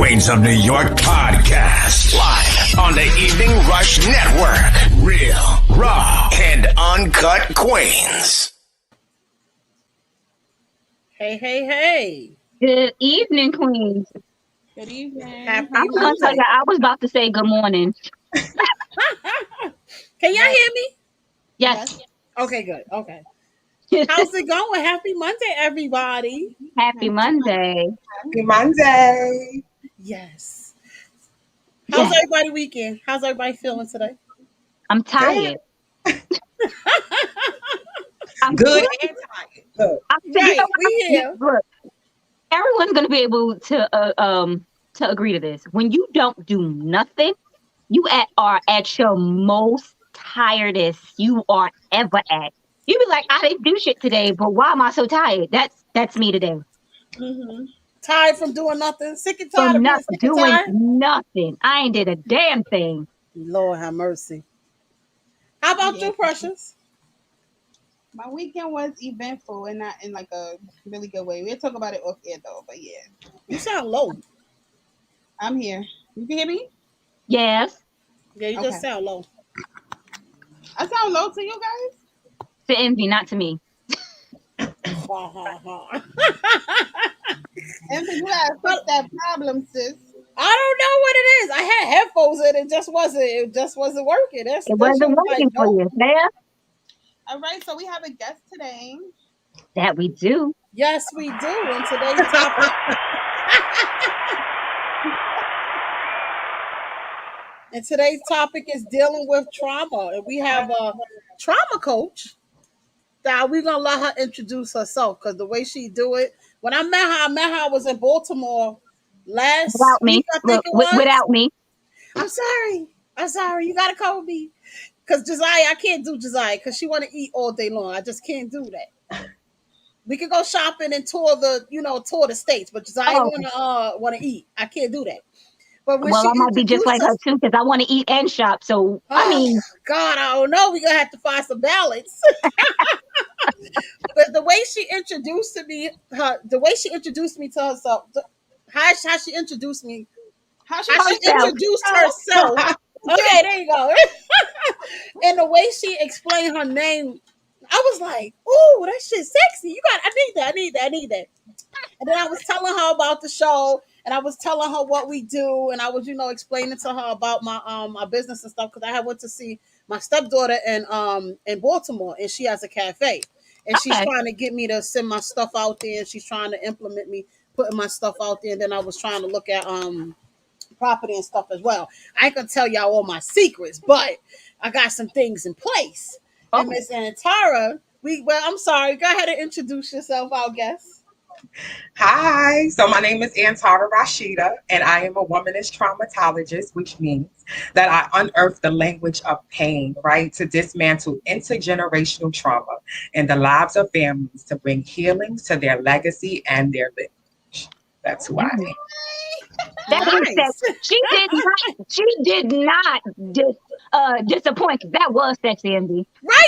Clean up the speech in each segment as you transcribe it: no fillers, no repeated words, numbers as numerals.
Queens of New York podcast. Live on the Evening Rush Network. Real, raw, and uncut Queens. Hey, hey, hey. Good evening, Queens. Good evening. Happy I was going to tell you, I was about to say good morning. Can y'all hear me? Yes. Okay, good. Okay. How's it going? Happy Monday, everybody. Happy Monday. Happy Monday. Yes. How's everybody weekend? How's everybody feeling today? I'm tired. I'm Good and tired. Good. Right, we here. Look, everyone's going to be able to agree to this. When you don't do nothing, you are at your most tiredest you are ever at. You be like, I didn't do shit today, but why am I so tired? That's me today. Mm-hmm. Tired from doing nothing. Sick and tired From of being sick and doing tired. nothing. I ain't did a damn thing. Lord have mercy. How about you, Precious? My weekend was eventful and not in like a really good way. We'll talk about it off air though, but yeah. You sound low. I'm here. You can hear me? Yes. Yeah, you just sound low. I sound low to you guys? To Envy, not to me. Ha, ha, ha. And you gotta fix that problem, sis. I don't know what it is. I had headphones in, it just wasn't working. It wasn't working for you, yeah? All right, so we have a guest today. That we do. Yes, we do. And today's topic. And today's topic is dealing with trauma. And we have a trauma coach that we're gonna let her introduce herself because the way she do it. When I met her, I was in Baltimore last Without me. week, I think it was. Without me. I'm sorry. You gotta call me. Because Josiah, I can't do Josiah because she want to eat all day long. I just can't do that. We could go shopping and tour the states, but Josiah want to eat. I can't do that. But when I might be just like her too because I want to eat and shop. So I mean, God, I don't know. We're gonna have to find some balance. But the way she introduced me to herself, how she introduced me, how she introduced herself. Okay, there you go. And the way she explained her name, I was like, "Ooh, that shit's sexy. I need that." And then I was telling her about the show, and I was telling her what we do, and I was, explaining to her about my business and stuff because I had went to see my stepdaughter in Baltimore, and she has a cafe, and she's trying to get me to send my stuff out there, and she's trying to implement me putting my stuff out there, and then I was trying to look at property and stuff as well. I can tell y'all all my secrets, but I got some things in place. Oh. And Miss Antara, I'm sorry, go ahead and introduce yourself, our guest. Hi, so my name is Antara Rashida, and I am a womanist traumatologist, which means that I unearth the language of pain, right, to dismantle intergenerational trauma in the lives of families to bring healing to their legacy and their lineage. That's who I am. That nice. She did not disappoint. That was sexy, Andy. Right?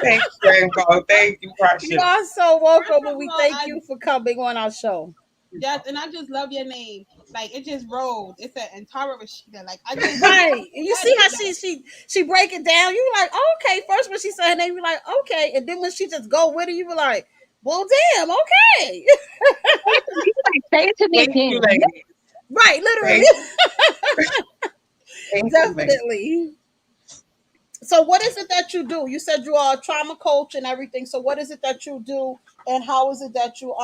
Thank you, Rainbow. Thank you, Precious. You are so welcome, and we thank you for coming on our show. Yes, and I just love your name. Like it just rolled. It's Antara Rashida. Like I just right. And you see how she break it down. You were like, okay. First when she said her name, you were like, okay, and then when she just go with it, you were like, well, damn, okay. Say it to me again. Right, literally. Definitely. So what is it that you do? You said you are a trauma coach and everything. So what is it that you do, and how is it that you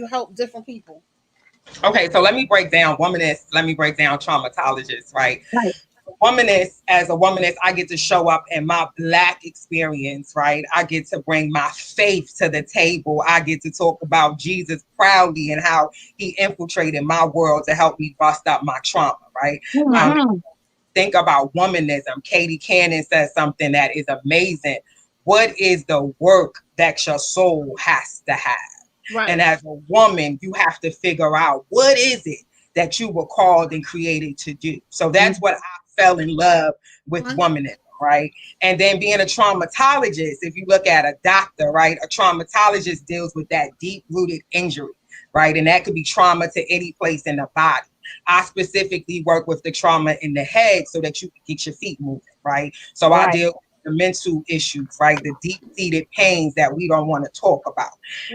help different people? Okay, so let me break down womanist. Let me break down traumatologist, right? As a womanist, I get to show up in my Black experience, right? I get to bring my faith to the table. I get to talk about Jesus proudly and how he infiltrated my world to help me bust up my trauma, right? Mm-hmm. Think about womanism. Katie Cannon says something that is amazing. What is the work that your soul has to have? Right. And as a woman, you have to figure out what is it that you were called and created to do. So that's what I fell in love with womanism, right? And then being a traumatologist, if you look at a doctor, right, a traumatologist deals with that deep-rooted injury, right? And that could be trauma to any place in the body. I specifically work with the trauma in the head so that you can get your feet moving, right? So I deal with the mental issues, right? The deep-seated pains that we don't want to talk about.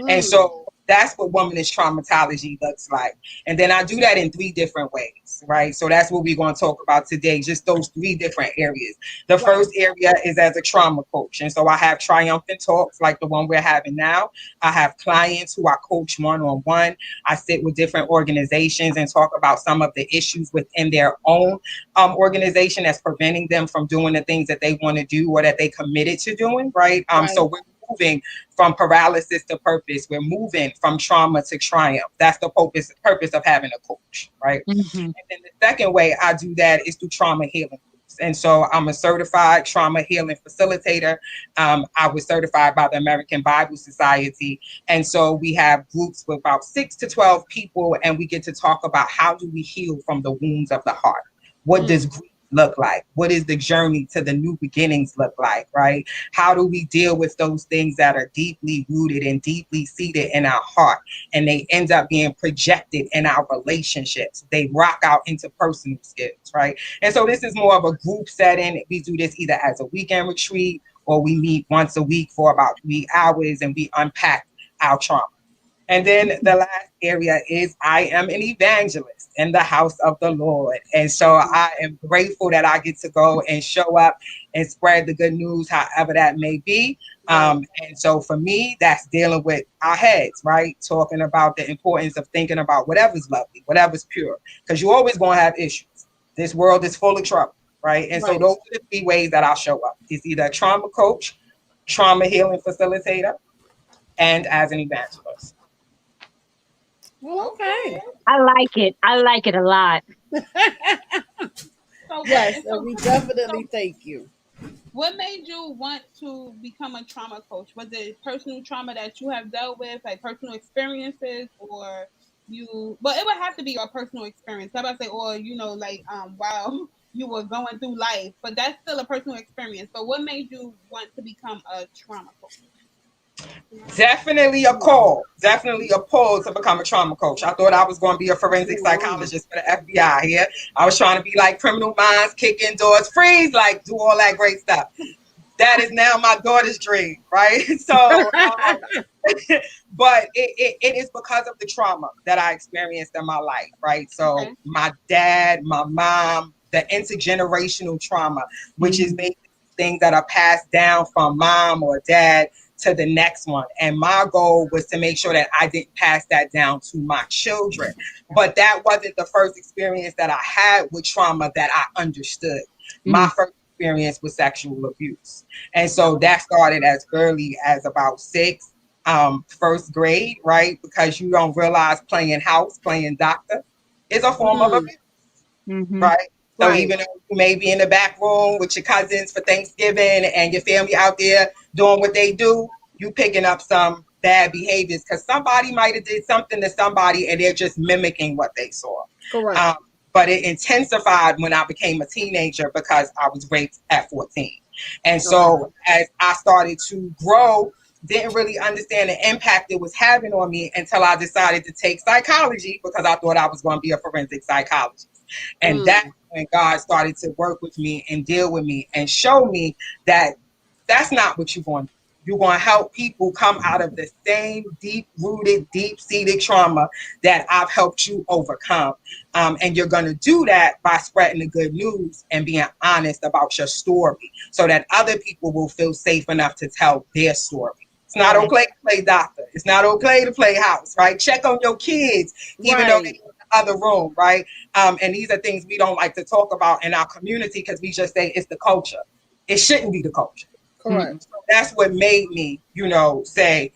And so that's what womanist traumatology looks like. And then I do that in 3 different ways, right? So that's what we're going to talk about today, just those 3 different areas. The first area is as a trauma coach. And so I have triumphant talks like the one we're having now. I have clients who I coach one-on-one. I sit with different organizations and talk about some of the issues within their own organization that's preventing them from doing the things that they want to do or that they committed to doing, right? So we're moving from paralysis to purpose. We're moving from trauma to triumph. That's the purpose of having a coach, right? And then the second way I do that is through trauma healing. And so I'm a certified trauma healing facilitator. I was certified by the American Bible Society. And so we have groups with about 6 to 12 people, and we get to talk about how do we heal from the wounds of the heart? What does grief look like? What is the journey to the new beginnings look like, right? How do we deal with those things that are deeply rooted and deeply seated in our heart, and they end up being projected in our relationships? They rock out into personal skills, right? And so this is more of a group setting. We do this either as a weekend retreat or we meet once a week for about 3 hours and we unpack our trauma. And then the last area is I am an evangelist in the house of the Lord. And so I am grateful that I get to go and show up and spread the good news, however that may be. And so for me, that's dealing with our heads, right? Talking about the importance of thinking about whatever's lovely, whatever's pure, because you're always going to have issues. This world is full of trouble, right? And so those are the 3 ways that I'll show up. It's either a trauma coach, trauma healing facilitator, and as an evangelist. Well, okay. I like it. I like it a lot. So Yes, we definitely thank you. What made you want to become a trauma coach? Was it personal trauma that you have dealt with, like personal experiences, or you? But it would have to be your personal experience. I about to say, or like while you were going through life, but that's still a personal experience. So, what made you want to become a trauma coach? Definitely a pull to become a trauma coach. I thought I was going to be a forensic psychologist for the FBI here. I was trying to be like Criminal Minds, kick in doors, freeze, like do all that great stuff. That is now my daughter's dream, right? So, but it is because of the trauma that I experienced in my life, right? So my dad, my mom, the intergenerational trauma, which is basically things that are passed down from mom or dad to the next one. And my goal was to make sure that I didn't pass that down to my children. But that wasn't the first experience that I had with trauma that I understood. My first experience was sexual abuse. And so that started as early as about 6, first grade, right? Because you don't realize playing house, playing doctor is a form of abuse, right? So even though you may be in the back room with your cousins for Thanksgiving and your family out there doing what they do, you picking up some bad behaviors because somebody might have did something to somebody and they're just mimicking what they saw. Correct. But it intensified when I became a teenager because I was raped at 14. And so as I started to grow, didn't really understand the impact it was having on me until I decided to take psychology because I thought I was going to be a forensic psychologist. And that's when God started to work with me and deal with me and show me that that's not what you're going to do. You're going to help people come out of the same deep-rooted, deep-seated trauma that I've helped you overcome. And you're going to do that by spreading the good news and being honest about your story so that other people will feel safe enough to tell their story. It's not okay to play doctor. It's not okay to play house, right? Check on your kids, even though they're in the other room, right? And these are things we don't like to talk about in our community because we just say it's the culture. It shouldn't be the culture. Correct. So that's what made me, say,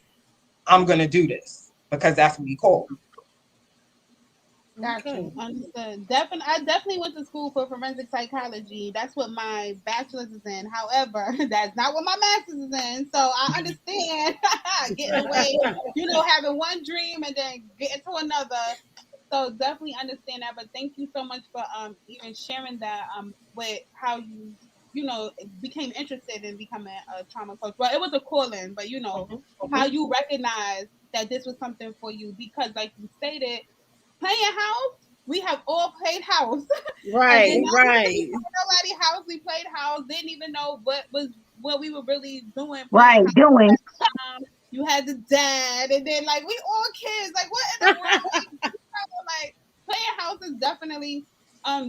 I'm going to do this because that's what we call it. Gotcha. Understood. I definitely went to school for forensic psychology. That's what my bachelor's is in. However, that's not what my master's is in. So I understand getting away, having one dream and then getting to another. So definitely understand that. But thank you so much for even sharing that with how you became interested in becoming a trauma coach. Well, it was a calling, but how you recognize that this was something for you because, like you stated, playing house we have all played house. Right, Nobody right. house. We played house. Didn't even know what we were really doing. Right, House. doing. You had the dad, and then like we all kids. Like what in the world? Like playing house is definitely.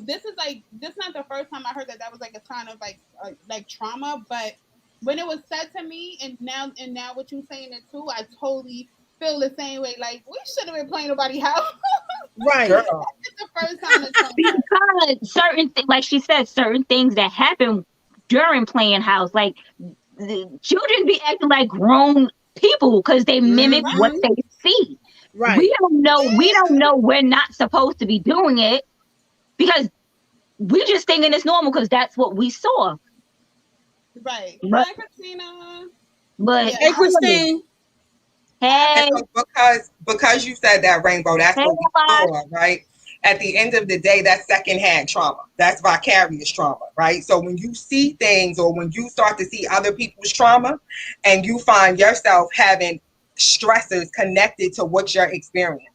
This is like this not the first time I heard that was like a sign of like trauma, but when it was said to me, and now what you saying it too, I totally feel the same way. Like we should have been playing nobody house. Right. Girl. It's the first time it's Because certain like she said, certain things that happen during playing house, like the children be acting like grown people because they mimic what Mhm. they see. Right. We don't know. We don't know we're not supposed to be doing it because we just thinking it's normal because that's what we saw. right. But Hi, Christina. but Yeah. Hey, Christine. hey, And so because you said that, Rainbow, that's hey, what we saw, right? At the end of the day, that's secondhand trauma. That's vicarious trauma, right? So when you see things or when you start to see other people's trauma and you find yourself having stressors connected to what you're experiencing,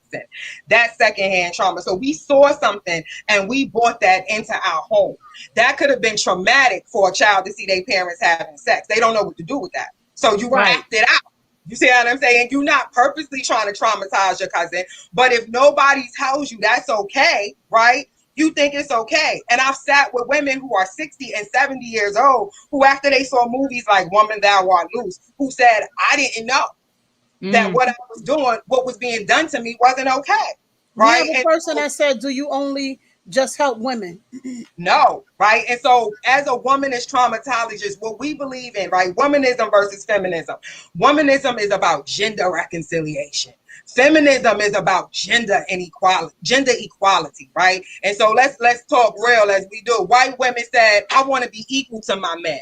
that's secondhand trauma. So we saw something and we brought that into our home. That could have been traumatic for a child to see their parents having sex. They don't know what to do with that. So you Right. act it out. You see what I'm saying? You're not purposely trying to traumatize your cousin, but if nobody tells you that's okay, right? You think it's okay. And I've sat with women who are 60 and 70 years old who, after they saw movies like Woman Thou Art Loose, who said, I didn't know that what I was doing, what was being done to me wasn't okay. Right. We have a person that said, do you only just help women? No, right? And so as a womanist traumatologist, what we believe in, right? Womanism versus feminism. Womanism is about gender reconciliation. Feminism is about gender equality, right? And so let's talk real as we do. White women said, I want to be equal to my men.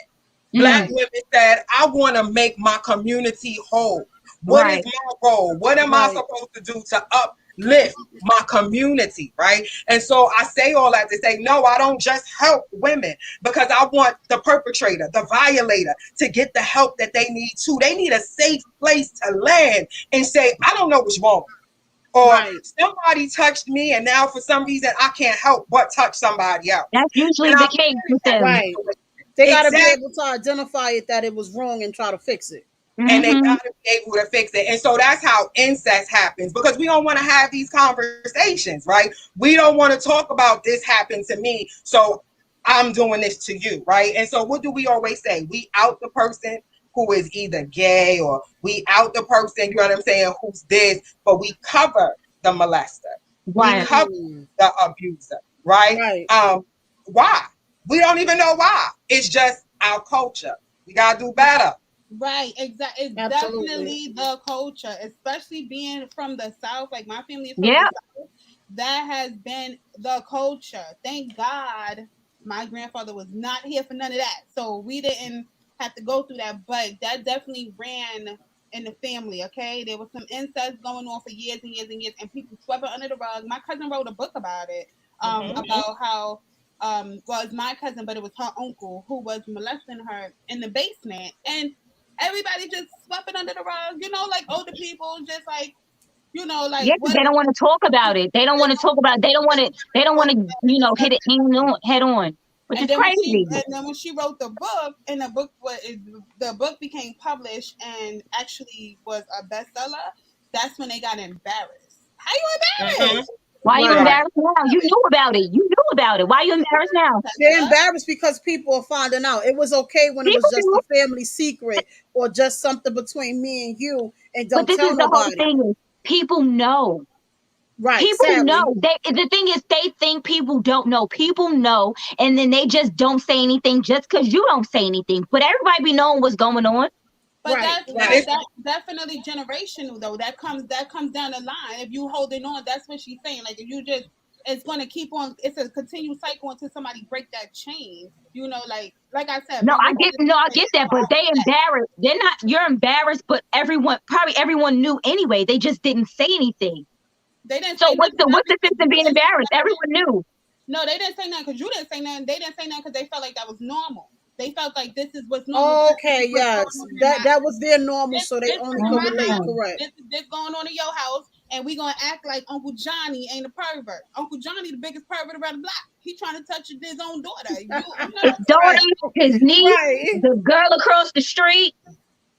Black women said, I want to make my community whole. What is my role? What am I supposed to do to uplift my community, right? And so I say all that to say, no, I don't just help women because I want the perpetrator, the violator, to get the help that they need too. They need a safe place to land and say, I don't know what's wrong. Or somebody touched me and now for some reason I can't help but touch somebody else. That's usually the case with them. Right. They got to be able to identify it that it was wrong and try to fix it. And they got to be able to fix it. And so that's how incest happens because we don't want to have these conversations, right? We don't want to talk about this happened to me, so I'm doing this to you, right? And so what do we always say? We out the person who is either gay or we out the person, you know what I'm saying, who's this, but we cover the molester. We cover the abuser, right? Why? We don't even know why. It's just our culture. We got to do better. Right, exactly. It's definitely the culture, especially being from the South. Like my family is from the South. That has been the culture. Thank God my grandfather was not here for none of that. So we didn't have to go through that. But that definitely ran in the family, okay? There was some incest going on for years and years and years, and people swept it under the rug. My cousin wrote a book about it, about how well, it's my cousin, but it was her uncle who was molesting her in the basement. And everybody just swept it under the rug, you know, like older people just like, you know, like they don't want to talk about it. They don't want to talk about it. They don't want to, you know, hit it head on, which is crazy. And then when she wrote the book, and the book became published and actually was a bestseller, that's when they got embarrassed. How you embarrassed? Why are you embarrassed now? You knew about it. You knew about it. Why are you embarrassed now? They're embarrassed because people are finding out. It was okay when it was just a family secret or just something between me and you, and don't tell nobody. But this is the whole thing. People know. Right. People know. The thing is, they think people don't know. People know, and then they just don't say anything just because you don't say anything. But everybody be knowing what's going on. But that's definitely generational, though. That comes down the line. If you holding on, that's what she's saying. Like if you just, it's going to keep on. It's a continual cycle until somebody break that chain. You know, like I said. No, I get that, but they embarrassed. They're not. You're embarrassed, but probably everyone knew anyway. They just didn't say anything. They didn't. So what's the sense in being embarrassed? Everyone knew. No, they didn't say nothing because you didn't say nothing. They didn't say nothing because they felt like that was normal. They felt like this is what's normal. Okay, yes. That was their normal, so they only could relate. Correct. This going on in your house. and we gonna act like Uncle Johnny ain't a pervert. Uncle Johnny, the biggest pervert around the block. He trying to touch his own daughter. His daughter, his niece, the girl across the street.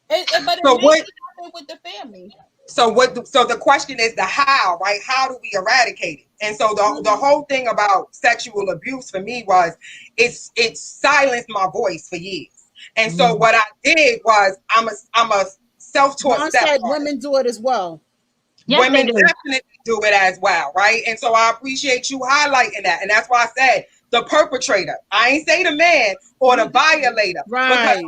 But it makes it happen with the family. So the question is the how, right? How do we eradicate it? And so the whole thing about sexual abuse for me was it silenced my voice for years. And so what I did was I'm a self-taught stepmother. Women do it as well. Yes, women definitely do it as well, right? And so I appreciate you highlighting that. And that's why I said the perpetrator. I ain't say the man or the violator. Right,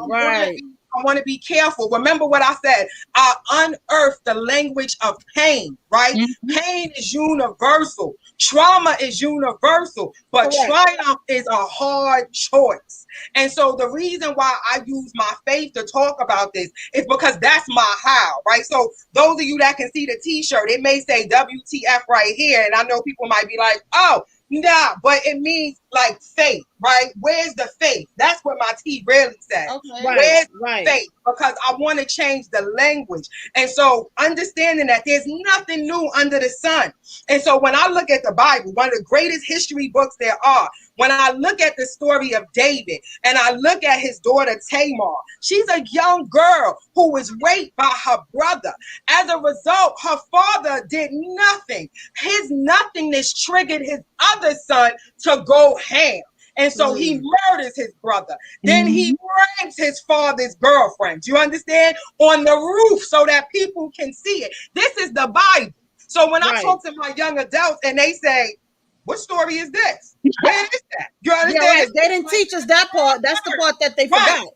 I want to be careful. Remember what I said. I unearthed the language of pain, right? Pain is universal. Trauma is universal. But triumph is a hard choice. And so the reason why I use my faith to talk about this is because that's my how, right? So those of you that can see the t-shirt, it may say WTF right here. And I know people might be like, oh, nah, but it means like faith, right? Where's the faith? That's what my T really says. Okay. Where's faith? Because I want to change the language. And so understanding that there's nothing new under the sun. And so when I look at the Bible, one of the greatest history books there are, when I look at the story of David and I look at his daughter Tamar, she's a young girl who was raped by her brother. As a result, her father did nothing. His nothingness triggered his other son to go ham. And so he murders his brother. Then he rapes his father's girlfriend. Do you understand? On the roof so that people can see it. This is the Bible. So when I talk to my young adults and they say, what story is this? Where is that? You understand? Yeah, they didn't teach us that part. That's the part that they forgot.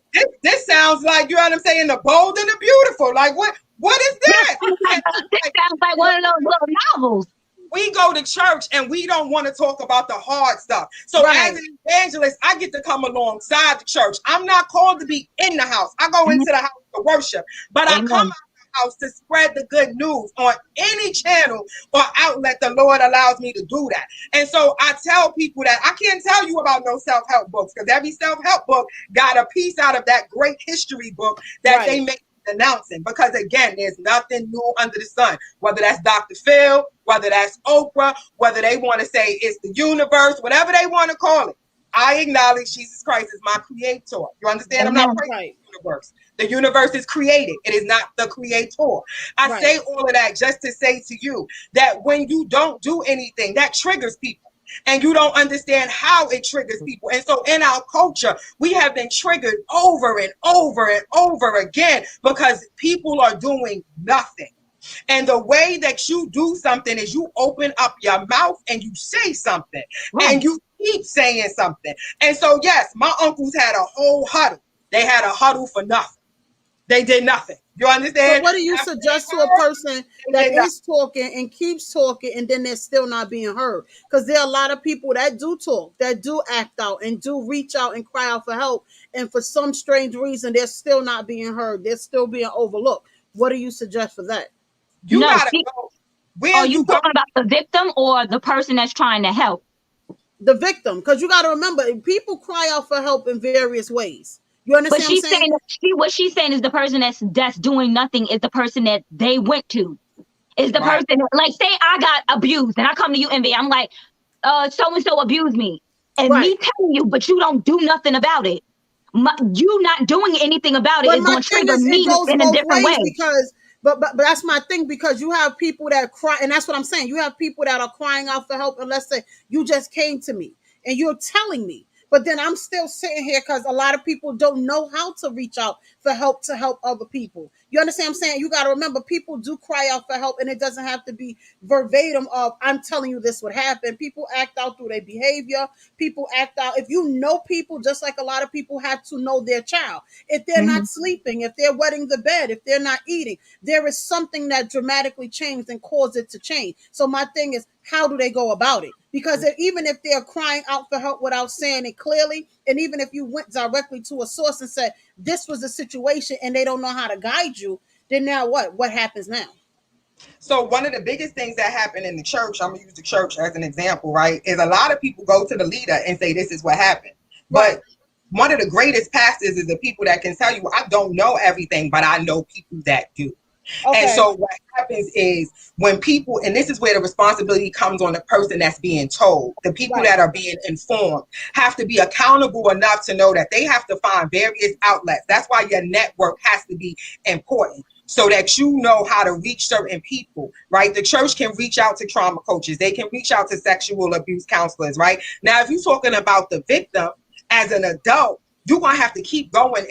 This sounds like, you know what I'm saying, the bold and the beautiful. Like, what is that? This sounds like one of those little novels. We go to church and we don't want to talk about the hard stuff. So as an evangelist, I get to come alongside the church. I'm not called to be in the house. I go into the house to worship, but I come out the house to spread the good news on any channel or outlet the Lord allows me to do that. And so I tell people that I can't tell you about no self-help books because every self-help book got a piece out of that great history book that they make announcing, because again, there's nothing new under the sun, whether that's Dr. Phil, whether that's Oprah, whether they want to say it's the universe, whatever they want to call it. I acknowledge Jesus Christ is my creator. You understand? I'm not praising the universe. The universe is created. It is not the creator. I say all of that just to say to you that when you don't do anything, that triggers people. And you don't understand how it triggers people. And so in our culture, we have been triggered over and over and over again because people are doing nothing. And the way that you do something is you open up your mouth and you say something and you keep saying something. And so, yes, my uncles had a whole huddle. They had a huddle for nothing. They did nothing. You understand? So what do you suggest to a person that is talking and keeps talking and then they're still not being heard? Because there are a lot of people that do talk, that do act out and do reach out and cry out for help. And for some strange reason, they're still not being heard. They're still being overlooked. What do you suggest for that? You gotta go. Are you talking about the victim or the person that's trying to help? The victim. Because you got to remember, people cry out for help in various ways. You understand? But what she's saying is the person that's doing nothing is the person that they went to. Is the person like, say I got abused and I come to you, Envy. I'm like, so and so abused me, and me telling you, but you don't do nothing about it. You not doing anything about it is going to trigger me in a different way. Because, but that's my thing, because you have people that cry, and that's what I'm saying. You have people that are crying out for help, and let's say you just came to me and you're telling me. But then I'm still sitting here because a lot of people don't know how to reach out for help to help other people. You understand what I'm saying? You got to remember, people do cry out for help, and it doesn't have to be verbatim of, I'm telling you this would happen. People act out through their behavior. People act out. If you know people, just like a lot of people have to know their child. If they're not sleeping, if they're wetting the bed, if they're not eating, there is something that dramatically changed and caused it to change. So my thing is, how do they go about it? Because even if they're crying out for help without saying it clearly, and even if you went directly to a source and said, this was a situation, and they don't know how to guide you, then now what? What happens now? So one of the biggest things that happened in the church, I'm going to use the church as an example, right, is a lot of people go to the leader and say, this is what happened. But one of the greatest pastors is the people that can tell you, I don't know everything, but I know people that do. And so what happens is when people, and this is where the responsibility comes on the person that's being told, the people that are being informed have to be accountable enough to know that they have to find various outlets. That's why your network has to be important, so that you know how to reach certain people, right? The church can reach out to trauma coaches. They can reach out to sexual abuse counselors, right? Now, if you're talking about the victim as an adult, you're going to have to keep going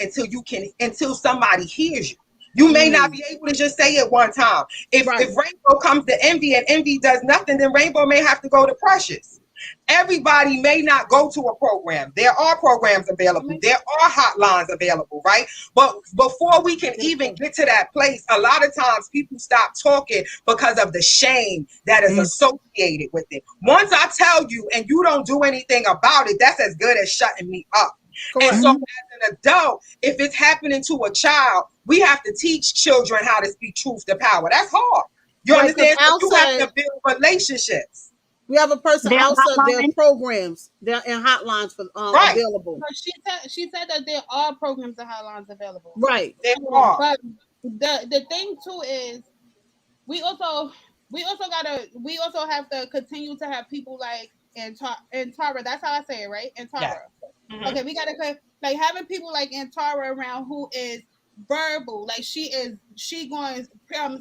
until somebody hears you. You may not be able to just say it one time. If Rainbow comes to Envy and Envy does nothing, then Rainbow may have to go to Precious. Everybody may not go to a program. There are programs available. There are hotlines available, right? But before we can even get to that place, a lot of times people stop talking because of the shame that is associated with it. Once I tell you and you don't do anything about it, that's as good as shutting me up. Correct. And so as an adult, if it's happening to a child, we have to teach children how to speak truth to power. That's hard. You understand? So you have to build relationships. We have a person outside their programs. They're in hotlines for available. But she said that there are programs and hotlines available. Right. There are. But the thing too is we also have to continue to have people like Antara. That's how I say it, right? Antara. Yeah. Mm-hmm. Okay, we gotta like having people like Antara around who is verbal, like she going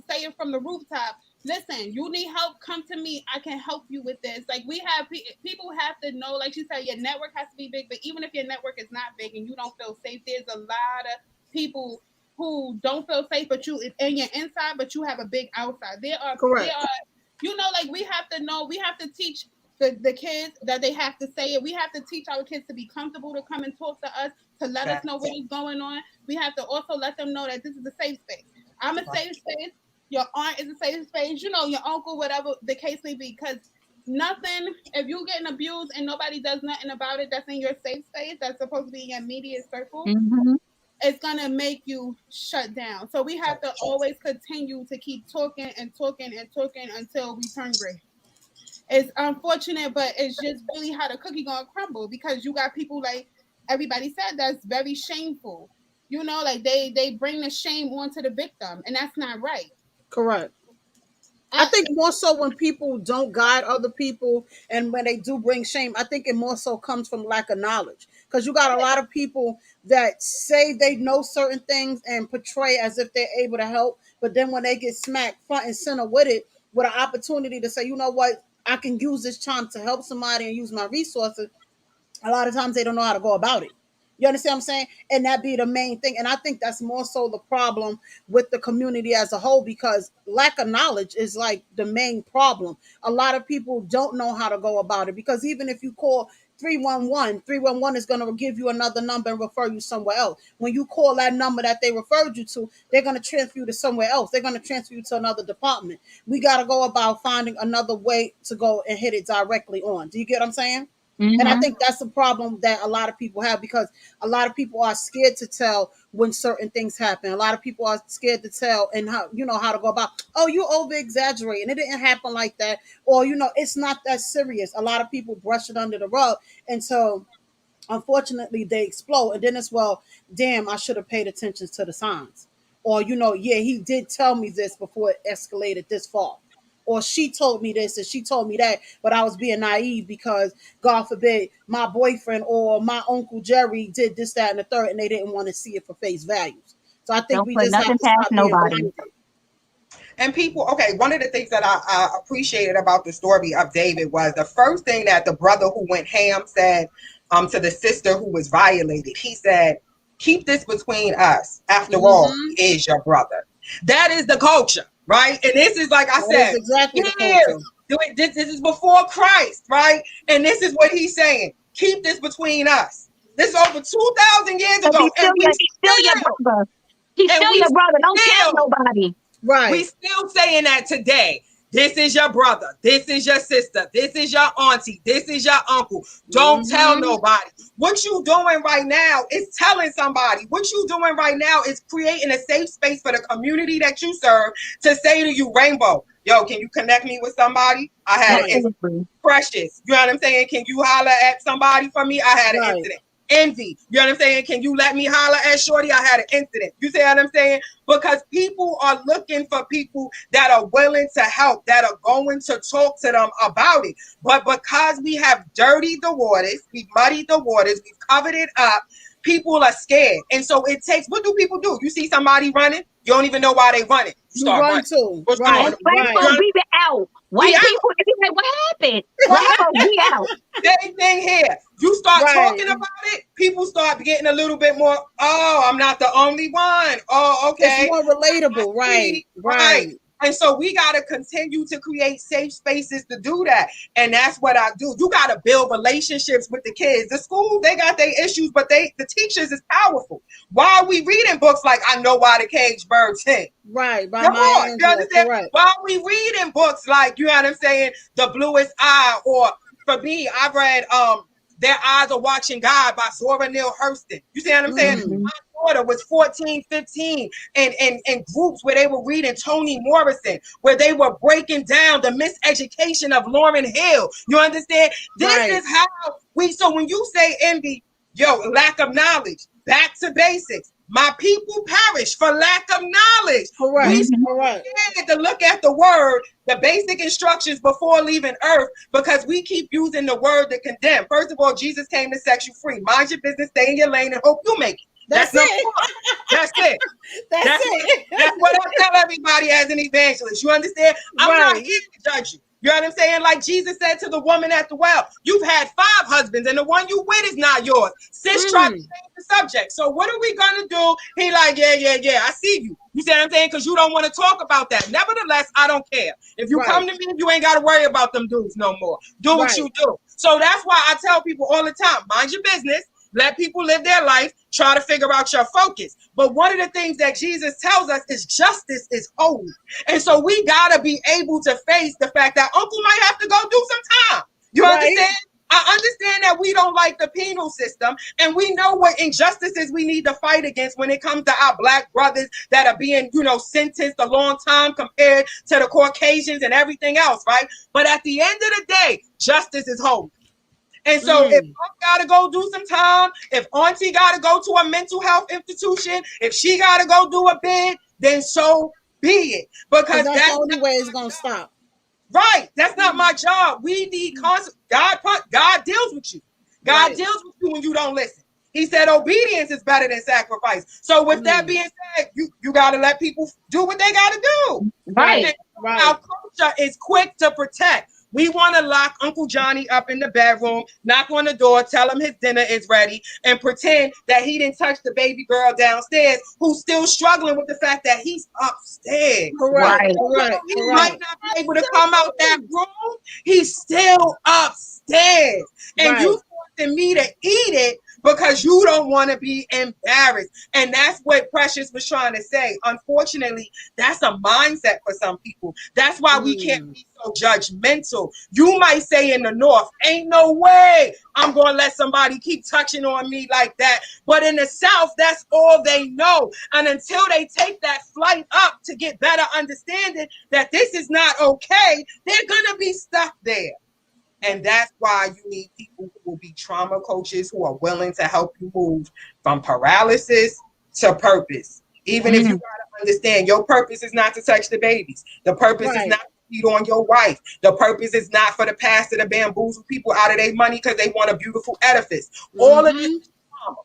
say it from the rooftop. Listen, you need help, come to me, I can help you with this. Like we have people have to know, like she said, your network has to be big, but even if your network is not big and you don't feel safe, there's a lot of people who don't feel safe, but you in your inside, but you have a big outside. There are like we have to know, we have to teach the kids that they have to say it. We have to teach our kids to be comfortable to come and talk to us, to let us know what is going on. We have to also let them know that this is a safe space. I'm a safe space. Your aunt is a safe space. Your uncle, whatever the case may be. Because nothing, if you're getting abused and nobody does nothing about it, that's in your safe space, that's supposed to be in your immediate circle, it's going to make you shut down. So we have to always continue to keep talking and talking and talking until we turn gray. It's unfortunate, but it's just really how the cookie gonna crumble, because you got people, like everybody said, that's very shameful. Like they bring the shame onto the victim, and that's not right. Correct. I think more so when people don't guide other people, and when they do bring shame, I think it more so comes from lack of knowledge. Because you got a lot of people that say they know certain things and portray as if they're able to help, but then when they get smacked front and center with it, with an opportunity to say, you know what, I can use this time to help somebody and use my resources, a lot of times they don't know how to go about it. You understand what I'm saying? And that be the main thing. And I think that's more so the problem with the community as a whole, because lack of knowledge is like the main problem. A lot of people don't know how to go about it, because even if you call 311 is going to give you another number and refer you somewhere else. When you call that number that they referred you to, they're going to transfer you to somewhere else. They're going to transfer you to another department. We got to go about finding another way to go and hit it directly on. Do you get what I'm saying? And I think that's the problem that a lot of people have, because a lot of people are scared to tell when certain things happen. A lot of people are scared to tell and how to go about, oh, you over exaggerate and it didn't happen like that. Or, it's not that serious. A lot of people brush it under the rug. And so unfortunately they explode. And then it's, well, damn, I should have paid attention to the signs. Or, he did tell me this before it escalated this far. Or she told me this and she told me that, but I was being naive because, God forbid, my boyfriend or my Uncle Jerry did this, that, and the third, and they didn't want to see it for face values. So I think we just have to stop nobody. And people, one of the things that I appreciated about the story of David was the first thing that the brother who went ham said to the sister who was violated. He said, keep this between us. After all, he is your brother. That is the culture. Right. And this is, like I said, exactly this is before Christ. Right. And this is what he's saying. Keep this between us. This is over 2,000 years ago. He's still your brother. He's still your brother. Don't tell nobody. Right. We still saying that today. This is your brother. This is your sister. This is your auntie. This is your uncle. Don't tell nobody. What you doing right now is telling somebody. What you doing right now is creating a safe space for the community that you serve to say to you, Rainbow, yo, can you connect me with somebody? I had an incident. Precious. You know what I'm saying? Can you holler at somebody for me? I had an incident. envy. You know what I'm saying? Can you let me holler at Shorty? I had an incident. You see what I'm saying? Because people are looking for people that are willing to help, that are going to talk to them about it. But because we have dirtied the waters, we've muddied the waters, we've covered it up, people are scared. And so it takes, what do people do? You see somebody running, you don't even know why they running. You start running. Too. What's right, going on? Right. We be out. White people, they be like, what happened? We out. Same thing here. You start talking about it, people start getting a little bit more, oh, I'm not the only one. Oh, okay. It's more relatable. Right. And so we got to continue to create safe spaces to do that. And that's what I do. You got to build relationships with the kids. The school, they got their issues, but the teachers is powerful. Why are we reading books like I Know Why the Caged Bird Sing? Right. Come on. You understand? Why are we reading books like, you know what I'm saying, The Bluest Eye? Or for me, I read Their Eyes Are Watching God by Zora Neale Hurston. You see what I'm saying? Mm-hmm. My daughter was 14, 15 in groups where they were reading Toni Morrison, where they were breaking down the miseducation of Lauryn Hill. You understand? This is how so when you say envy, lack of knowledge, back to basics. My people perish for lack of knowledge. Correct. We had to look at the word, the basic instructions before leaving earth, because we keep using the word to condemn. First of all, Jesus came to set you free. Mind your business, stay in your lane, and hope you make it. That's it. That's it. That's what I tell everybody as an evangelist. You understand? I'm not here to judge you. You know what I'm saying? Like Jesus said to the woman at the well, you've had 5 husbands and the one you with is not yours. Sis tried to change the subject. So what are we going to do? He like, yeah, I see you. You see what I'm saying? Because you don't want to talk about that. Nevertheless, I don't care. If you come to me, you ain't got to worry about them dudes no more. Do what you do. So that's why I tell people all the time, mind your business. Let people live their life. Try to figure out your focus. But one of the things that Jesus tells us is justice is holy. And so we got to be able to face the fact that Uncle might have to go do some time. You understand? I understand that we don't like the penal system, and we know what injustices we need to fight against when it comes to our Black brothers that are being, sentenced a long time compared to the Caucasians and everything else, right? But at the end of the day, justice is holy. And so if I gotta go do some time, if Auntie gotta go to a mental health institution, if she gotta go do a bid, then so be it. Because that's the only way it's gonna stop. Right. That's not my job. We need constant. God deals with you. God deals with you when you don't listen. He said obedience is better than sacrifice. So with that being said, you gotta let people do what they gotta do. Right. Our culture is quick to protect. We want to lock Uncle Johnny up in the bedroom, knock on the door, tell him his dinner is ready, and pretend that he didn't touch the baby girl downstairs who's still struggling with the fact that he's upstairs. Correct. He might not be able to come out that room. He's still upstairs. And you forcing me to eat it because you don't want to be embarrassed. And that's what Precious was trying to say. Unfortunately, that's a mindset for some people. That's why we can't be so judgmental. You might say in the North, ain't no way I'm going to let somebody keep touching on me like that. But in the South, that's all they know. And until they take that flight up to get better understanding that this is not okay, they're going to be stuck there. And that's why you need people who will be trauma coaches who are willing to help you move from paralysis to purpose. Even if you got to understand your purpose is not to touch the babies. The purpose is not to cheat on your wife. The purpose is not for the pastor to bamboozle people out of their money because they want a beautiful edifice. All of this is trauma.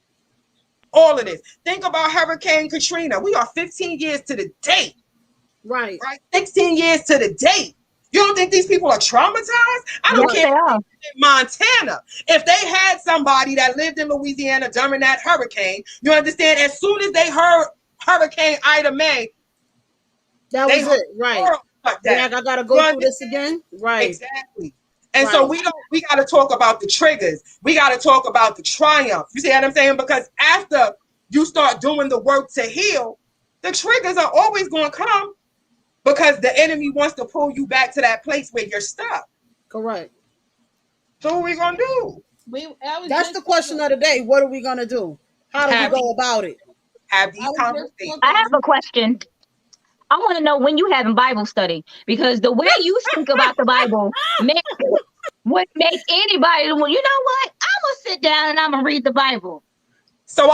All of this. Think about Hurricane Katrina. We are 15 years to the date. Right. 16 years to the date. You don't think these people are traumatized? I don't care if in Montana. If they had somebody that lived in Louisiana during that hurricane, you understand, as soon as they heard Hurricane Ida Mae, that was it, right? I gotta go through this again, right? Exactly. And so we got to talk about the triggers. We got to talk about the triumph. You see what I'm saying? Because after you start doing the work to heal, the triggers are always going to come. Because the enemy wants to pull you back to that place where you're stuck. Correct. So what are we going to do? That's the question of the day. What are we going to do? How do we go about it? Have these conversations. I have a question. I want to know when you having Bible study. Because the way you think about the Bible would make anybody, you know what? I'm gonna sit down and I'm gonna read the Bible. So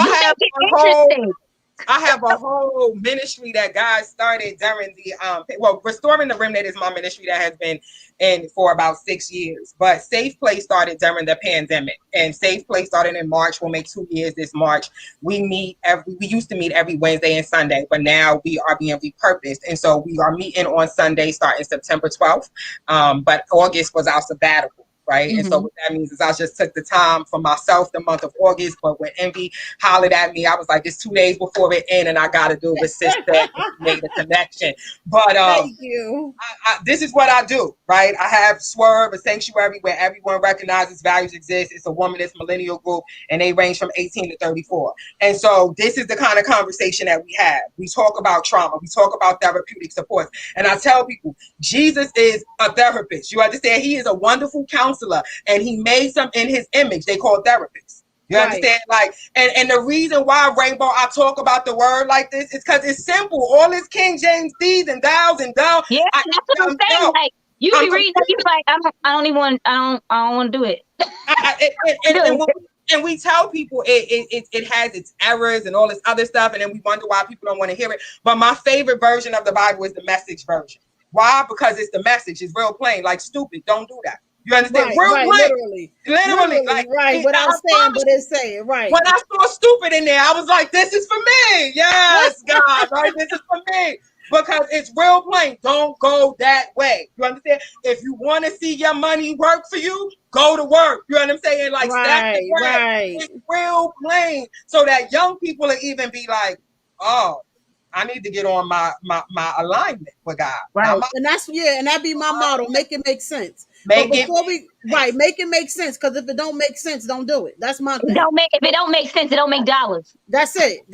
I have a whole ministry that God started during the Restoring the Remnant is my ministry that has been in for about 6 years. But Safe Place started during the pandemic, and Safe Place started in March. We'll make 2 years this March. We used to meet every Wednesday and Sunday, but now we are being repurposed, and so we are meeting on Sunday starting September 12th. But August was our sabbatical. Right. Mm-hmm. And so what that means is I just took the time for myself the month of August. But when Envy hollered at me, I was like, it's 2 days before it ends and I got to do it with sister. Made a connection. But thank you. This is what I do. Right. I have Swerve, a sanctuary where everyone recognizes values exist. It's a womanist millennial group and they range from 18 to 34. And so this is the kind of conversation that we have. We talk about trauma. We talk about therapeutic supports. And I tell people, Jesus is a therapist. You understand? He is a wonderful counselor. And he made some in his image. They call therapists. You understand? Like, and the reason why Rainbow I talk about the word like this is because it's simple. All this King James these and thous and thou. Yeah, that's what I'm saying. Like you be reading, you like I don't want to do it. And we tell people it has its errors and all this other stuff, and then we wonder why people don't want to hear it. But my favorite version of the Bible is the Message version. Why? Because it's the message. It's real plain. Like stupid, don't do that. You understand? Right, literally, like right. Without saying, but it's saying, right. When I saw stupid in there, I was like, "This is for me." Yes, God, right? This is for me because it's real plain. Don't go that way. You understand? If you want to see your money work for you, go to work. You know what I'm saying? Like, stack the bread. Right. It's real plain, so that young people will even be like, "Oh, I need to get on my alignment with God." Right. And that'd be my motto. Make it make sense. Make it make sense. Because if it don't make sense, don't do it. That's my thing. If it don't make sense, it don't make dollars. That's it.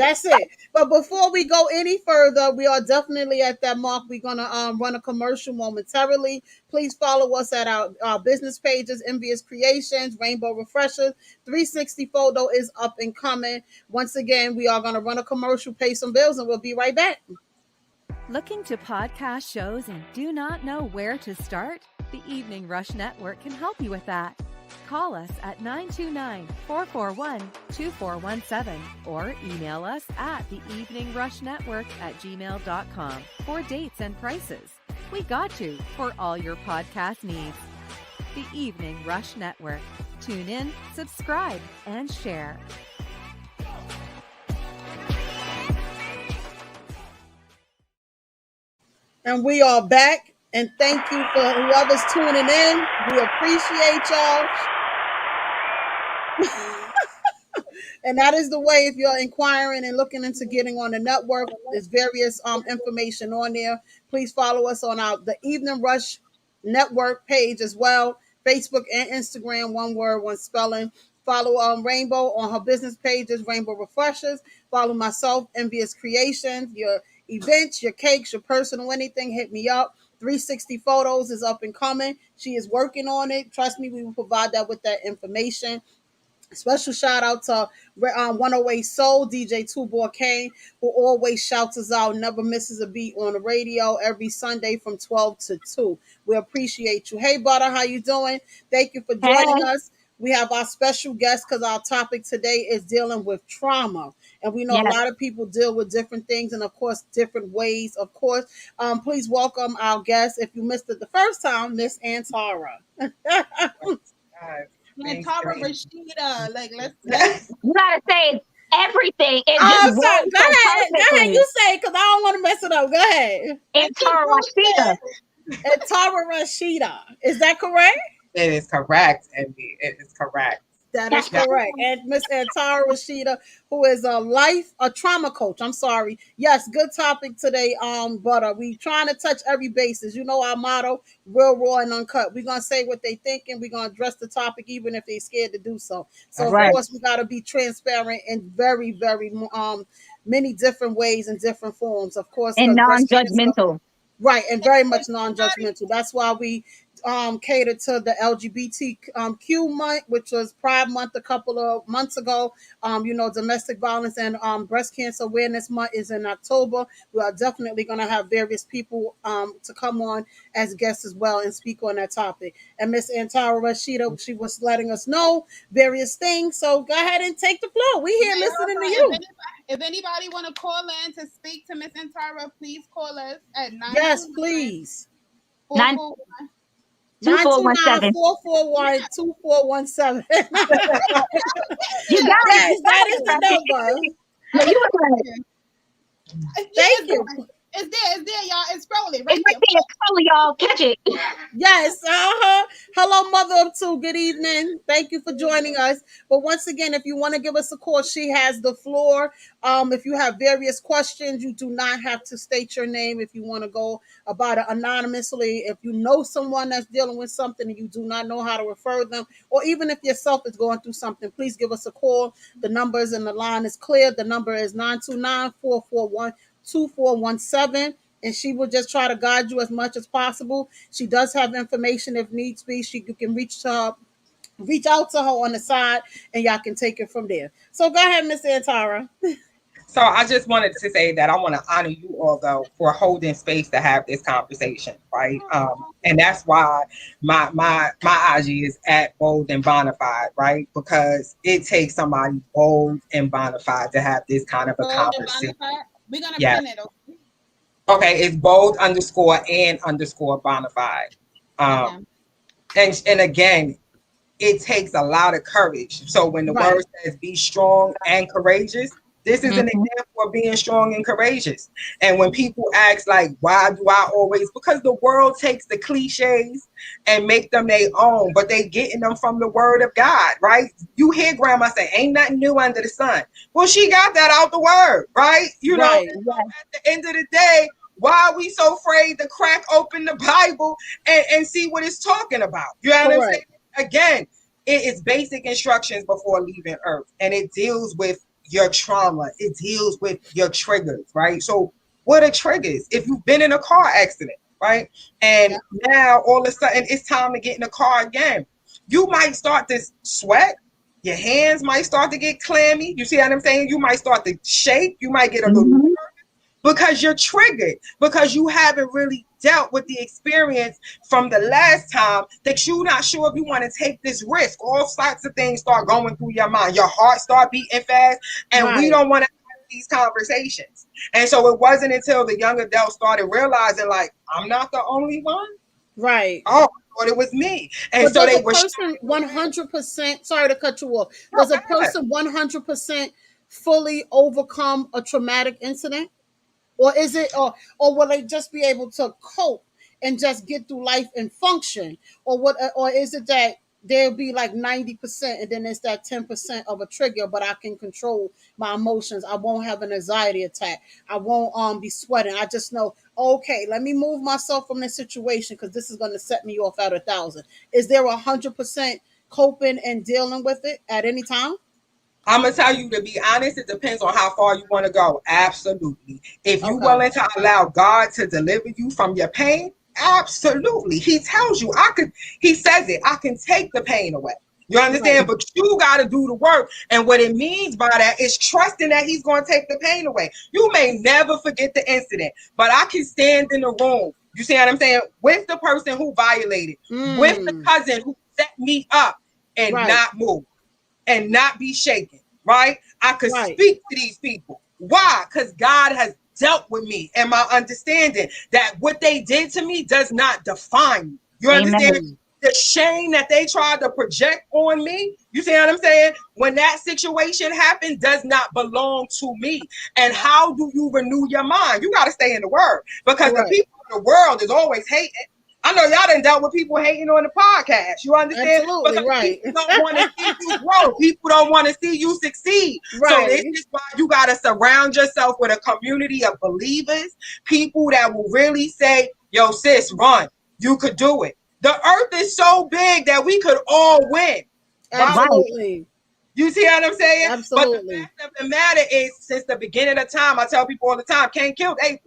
But before we go any further, we are definitely at that mark. We're gonna run a commercial momentarily. Please follow us at our business pages, Envious Creations, Rainbow Refreshers. 360 Photo is up and coming. Once again, we are gonna run a commercial, pay some bills, and we'll be right back. Looking to podcast shows and do not know where to start? The Evening Rush Network can help you with that. Call us at 929-441-2417 or email us at theeveningrushnetwork@gmail.com for dates and prices. We got you for all your podcast needs. The Evening Rush Network. Tune in, subscribe, and share. And we are back. And thank you for whoever's tuning in. We appreciate y'all. And that is the way if you're inquiring and looking into getting on the network. There's various information on there. Please follow us on the Evening Rush Network page as well. Facebook and Instagram, one word, one spelling. Follow Rainbow on her business pages, Rainbow Refreshers. Follow myself, Envious Creations. Your events, your cakes, your personal anything, hit me up. 360 Photos is up and coming. She is working on it. Trust me, we will provide that with that information. Special shout out to 108 Soul, DJ Tubor Kane, who always shouts us out, never misses a beat on the radio every Sunday from 12 to 2. We appreciate you. Hey, Butter, how you doing? Thank you for joining us. We have our special guest because our topic today is dealing with trauma. And we know a lot of people deal with different things and, of course, different ways, of course. Please welcome our guest. If you missed it the first time, Miss Antara. Antara Rashida. Like, let's you gotta say everything. Go ahead. You say it because I don't want to mess it up. Go ahead. Antara Rashida. Antara Rashida. Is that correct? It is correct, Envy. It is correct. That is correct. And Miss Antara Rashida, who is a trauma coach. I'm sorry. Yes, good topic today. But we trying to touch every basis. You know our motto: real, raw, and uncut. We're gonna say what they thinking. We're gonna address the topic, even if they're scared to do so. So of course, we gotta be transparent in very, very many different ways and different forms. Of course, and non-judgmental. Right, and very much non-judgmental. That's why we catered to the LGBTQ month, which was Pride Month a couple of months ago. Domestic violence and breast cancer awareness month is in October. We are definitely going to have various people to come on as guests as well and speak on that topic. And Miss Antara Rashida, she was letting us know various things. So go ahead and take the floor. We here listening to you. If anybody want to call in to speak to Miss Antara, please call us at 9. Yes, please. 2417. 441-2417. You got yes, it. that is the number. No, you were right. Thank you. It's there, y'all. It's scrolling. Right there. It's scrolling, y'all. Catch it. Yes. Hello, Mother of Two. Good evening. Thank you for joining us. But once again, if you want to give us a call, she has the floor. If you have various questions, you do not have to state your name. If you want to go about it anonymously, if you know someone that's dealing with something and you do not know how to refer them, or even if yourself is going through something, please give us a call. The numbers and the line is clear. The number is 929-441-2417, and she will just try to guide you as much as possible. She does have information if needs be. You can reach out to her on the side, and y'all can take it from there. So go ahead, Miss Antara. So I just wanted to say that I want to honor you all, though, for holding space to have this conversation, right? And that's why my IG is at bold and bonafide, right? Because it takes somebody bold and bonafide to have this kind of a conversation. We're gonna pin it. Okay, it's bold _and bonafide. And again, it takes a lot of courage. So when the word says be strong and courageous, this is an example of being strong and courageous. And when people ask, like, why do I always? Because the world takes the cliches and make them their own, but they getting them from the word of God, right? You hear grandma say, ain't nothing new under the sun. Well, she got that out the word, right? At the end of the day, why are we so afraid to crack open the Bible and see what it's talking about? You know what I'm saying? Again, it is basic instructions before leaving earth, and it deals with your trauma. It deals with your triggers, right? So what are triggers? If you've been in a car accident, right? And now all of a sudden it's time to get in the car again. You might start to sweat. Your hands might start to get clammy. You see what I'm saying? You might start to shake. You might get a little nervous because you're triggered, because you haven't really dealt with the experience from the last time, that you're not sure if you want to take this risk. All sorts of things start going through your mind. Your heart start beating fast, and we don't want to have these conversations. And so it wasn't until the young adult started realizing, like, I'm not the only one. Right. Oh, I thought it was me. And but so does they a were person 100%, sorry to cut you off, does a person 100% fully overcome a traumatic incident? Or is it, or will they just be able to cope and just get through life and function? Or is it that there'll be like 90% and then it's that 10% of a trigger, but I can control my emotions. I won't have an anxiety attack. I won't be sweating. I just know, okay, let me move myself from this situation because this is going to set me off at 1,000. Is there 100% coping and dealing with it at any time? I'm going to tell you, to be honest, it depends on how far you want to go. Absolutely. If you're willing to allow God to deliver you from your pain, absolutely. He tells you, he says it, I can take the pain away. You understand? But you got to do the work. And what it means by that is trusting that he's going to take the pain away. You may never forget the incident, but I can stand in the room. You see what I'm saying? With the person who violated, with the cousin who set me up and not move. And not be shaken, right? I could speak to these people. Why? Because God has dealt with me and my understanding that what they did to me does not define me. You understand? The shame that they tried to project on me, you see what I'm saying? When that situation happened, does not belong to me. And how do you renew your mind? You got to stay in the word, because the people in the world is always hating. I know y'all done dealt with people hating on the podcast. You understand? Absolutely, right. People don't want to see you grow. People don't want to see you succeed. So this is why you got to surround yourself with a community of believers, people that will really say, yo, sis, run. You could do it. The earth is so big that we could all win. Absolutely. You see what I'm saying? Absolutely. But the fact of the matter is, since the beginning of time, I tell people all the time, Cain killed Abel.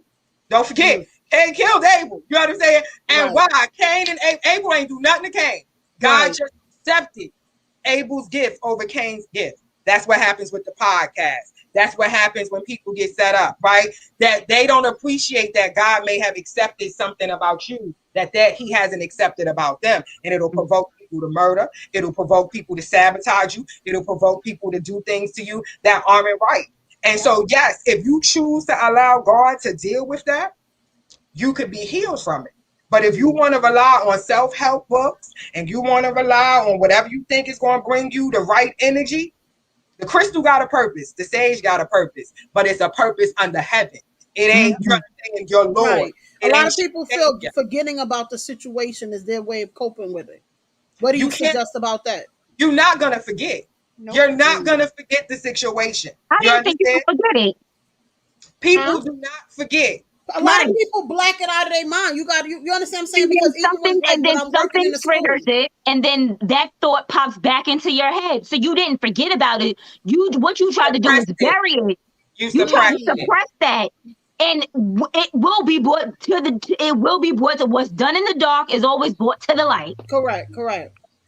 Don't forget. Cain killed Abel. You know what I'm saying? And Right. why? Cain and Abel ain't do nothing to Cain. God Right. just accepted Abel's gift over Cain's gift. That's what happens with the podcast. That's what happens when people get set up, right? That they don't appreciate that God may have accepted something about you that he hasn't accepted about them. And it'll provoke people to murder. It'll provoke people to sabotage you. It'll provoke people to do things to you that aren't right. And so, yes, if you choose to allow God to deal with that, you could be healed from it. But if you want to rely on self-help books and you want to rely on whatever you think is going to bring you the right energy, the crystal got a purpose, the sage got a purpose, but it's a purpose under heaven. It ain't your Lord. Right. A lot of people feel forgetting about the situation is their way of coping with it. What do you suggest about that? You're not going to forget. Nope. You're not going to forget the situation. I don't think you forget it. People do not forget. A lot of people black it out of their mind. You understand what I'm saying? Because something triggers it, and then that thought pops back into your head. So you didn't forget about it. What you tried to do is bury it. You tried to suppress that, and it will be brought to what's done in the dark is always brought to the light. Correct.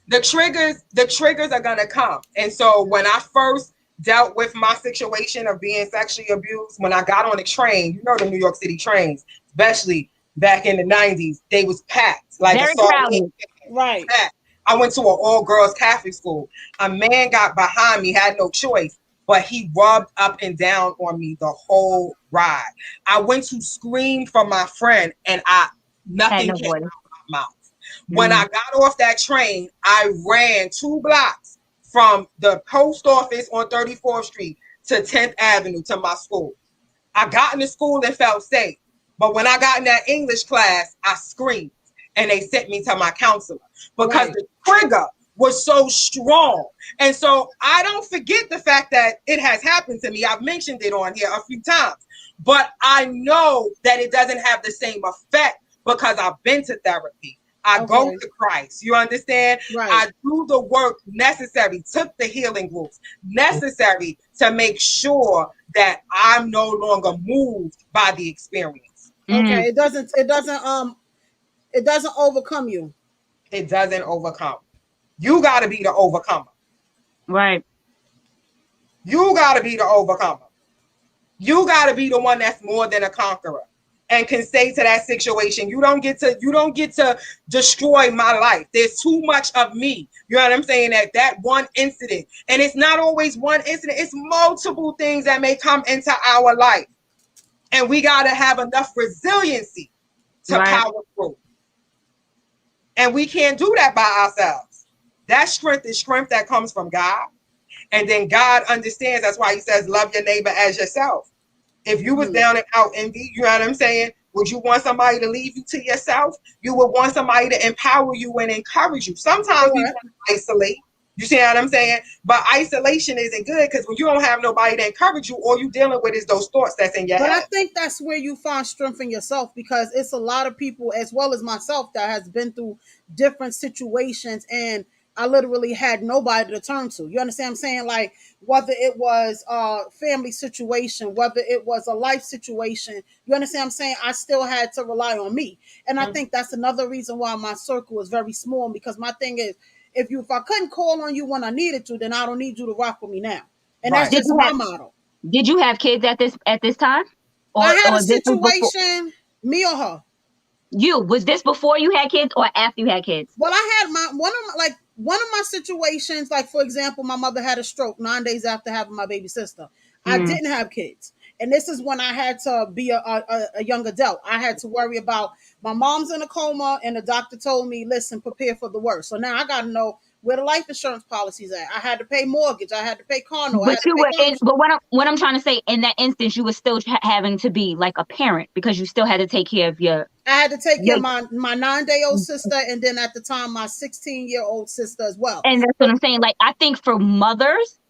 The triggers are gonna come, and so when I first dealt with my situation of being sexually abused, when I got on the train, the New York City trains, especially back in the 90s, they was packed. Like very crowded. Right. Packed. I went to an all-girls Catholic school. A man got behind me, had no choice, but he rubbed up and down on me the whole ride. I went to scream for my friend, and nothing came out of my mouth. When I got off that train, I ran 2 blocks from the post office on 34th Street to 10th Avenue to my school. I got into school and felt safe. But when I got in that English class, I screamed and they sent me to my counselor because the trigger was so strong. And so I don't forget the fact that it has happened to me. I've mentioned it on here a few times, but I know that it doesn't have the same effect because I've been to therapy. I go to Christ. You understand? Right. I do the work necessary, took the healing groups necessary to make sure that I'm no longer moved by the experience. Okay. It doesn't overcome you. It doesn't overcome. You got to be the overcomer. Right. You got to be the overcomer. You got to be the one that's more than a conqueror. And can say to that situation, you don't get to destroy my life. There's too much of me. You know what I'm saying? That one incident, and it's not always one incident. It's multiple things that may come into our life, and we got to have enough resiliency to power through. And we can't do that by ourselves. That strength is strength that comes from God, and then God understands. That's why He says, "Love your neighbor as yourself." If you was down and out envy, you know what I'm saying? Would you want somebody to leave you to yourself? You would want somebody to empower you and encourage you. Sometimes we want to isolate. You see what I'm saying? But isolation isn't good because when you don't have nobody to encourage you, all you're dealing with is those thoughts that's in your head. But I think that's where you find strength in yourself, because it's a lot of people, as well as myself, that has been through different situations, and I literally had nobody to turn to. You understand what I'm saying? Like, whether it was a family situation, whether it was a life situation, you understand what I'm saying? I still had to rely on me. And I think that's another reason why my circle is very small, because my thing is, if I couldn't call on you when I needed to, then I don't need you to rock with me now. And that's just my model. Did you have kids at this time? I had a situation, me or her. Was this before you had kids or after you had kids? Well, I had one of my situations, like, for example, my mother had a stroke 9 days after having my baby sister. I didn't have kids. And this is when I had to be a young adult. I had to worry about my mom's in a coma, and the doctor told me, listen, prepare for the worst. So now I got to know where the life insurance policies at. I had to pay mortgage. I had to pay car note. But what I'm trying to say, in that instance, you were still having to be like a parent, because you still had to take care of your. I had to take care of my 9-day-old sister, and then at the time my 16-year-old sister as well. And that's what I'm saying. Like, I think for mothers,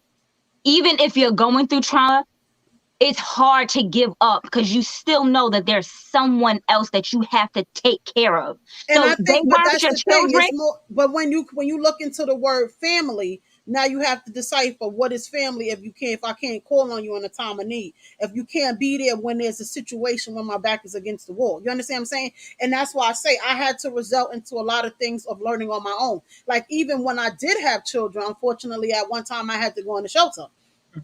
even if you're going through trauma, it's hard to give up because you still know that there's someone else that you have to take care of. And so I think that's your children. But when you look into the word family, Now you have to decipher what is family if I can't call on you in a time of need. If you can't be there when there's a situation when my back is against the wall. You understand what I'm saying? And that's why I say I had to result into a lot of things of learning on my own. Like even when I did have children, unfortunately at one time I had to go in the shelter.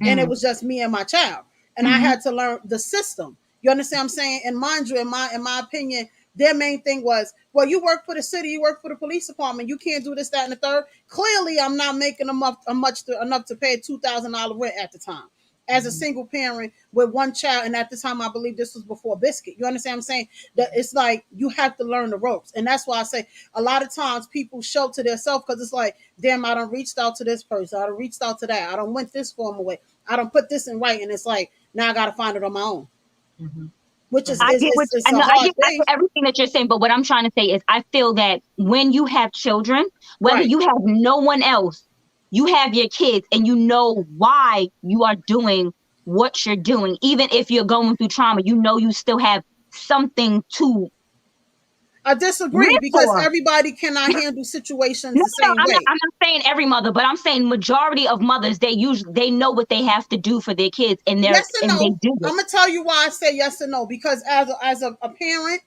And it was just me and my child. And I had to learn the system. You understand what I'm saying? And mind you, in my opinion, their main thing was, well, you work for the city, you work for the police department, you can't do this, that, and the third. Clearly, I'm not making enough to pay $2,000 rent at the time. As a single parent with one child, and at the time, I believe this was before Biscuit. You understand what I'm saying? That it's like you have to learn the ropes, and that's why I say a lot of times people shelter themselves because it's like, damn, I done reached out to this person, I done reached out to that, I done went this form away, I done put this in writing. It's like now I got to find it on my own. Which is I get everything that you're saying, but what I'm trying to say is I feel that when you have children, whether you have no one else, you have your kids and you know why you are doing what you're doing. Even if you're going through trauma, you know you still have something to. I disagree because everybody cannot handle situations the same way. I'm not saying every mother, but I'm saying majority of mothers, they know what they have to do for their kids, and they do it. I'm gonna tell you why I say yes and no, because as a parent,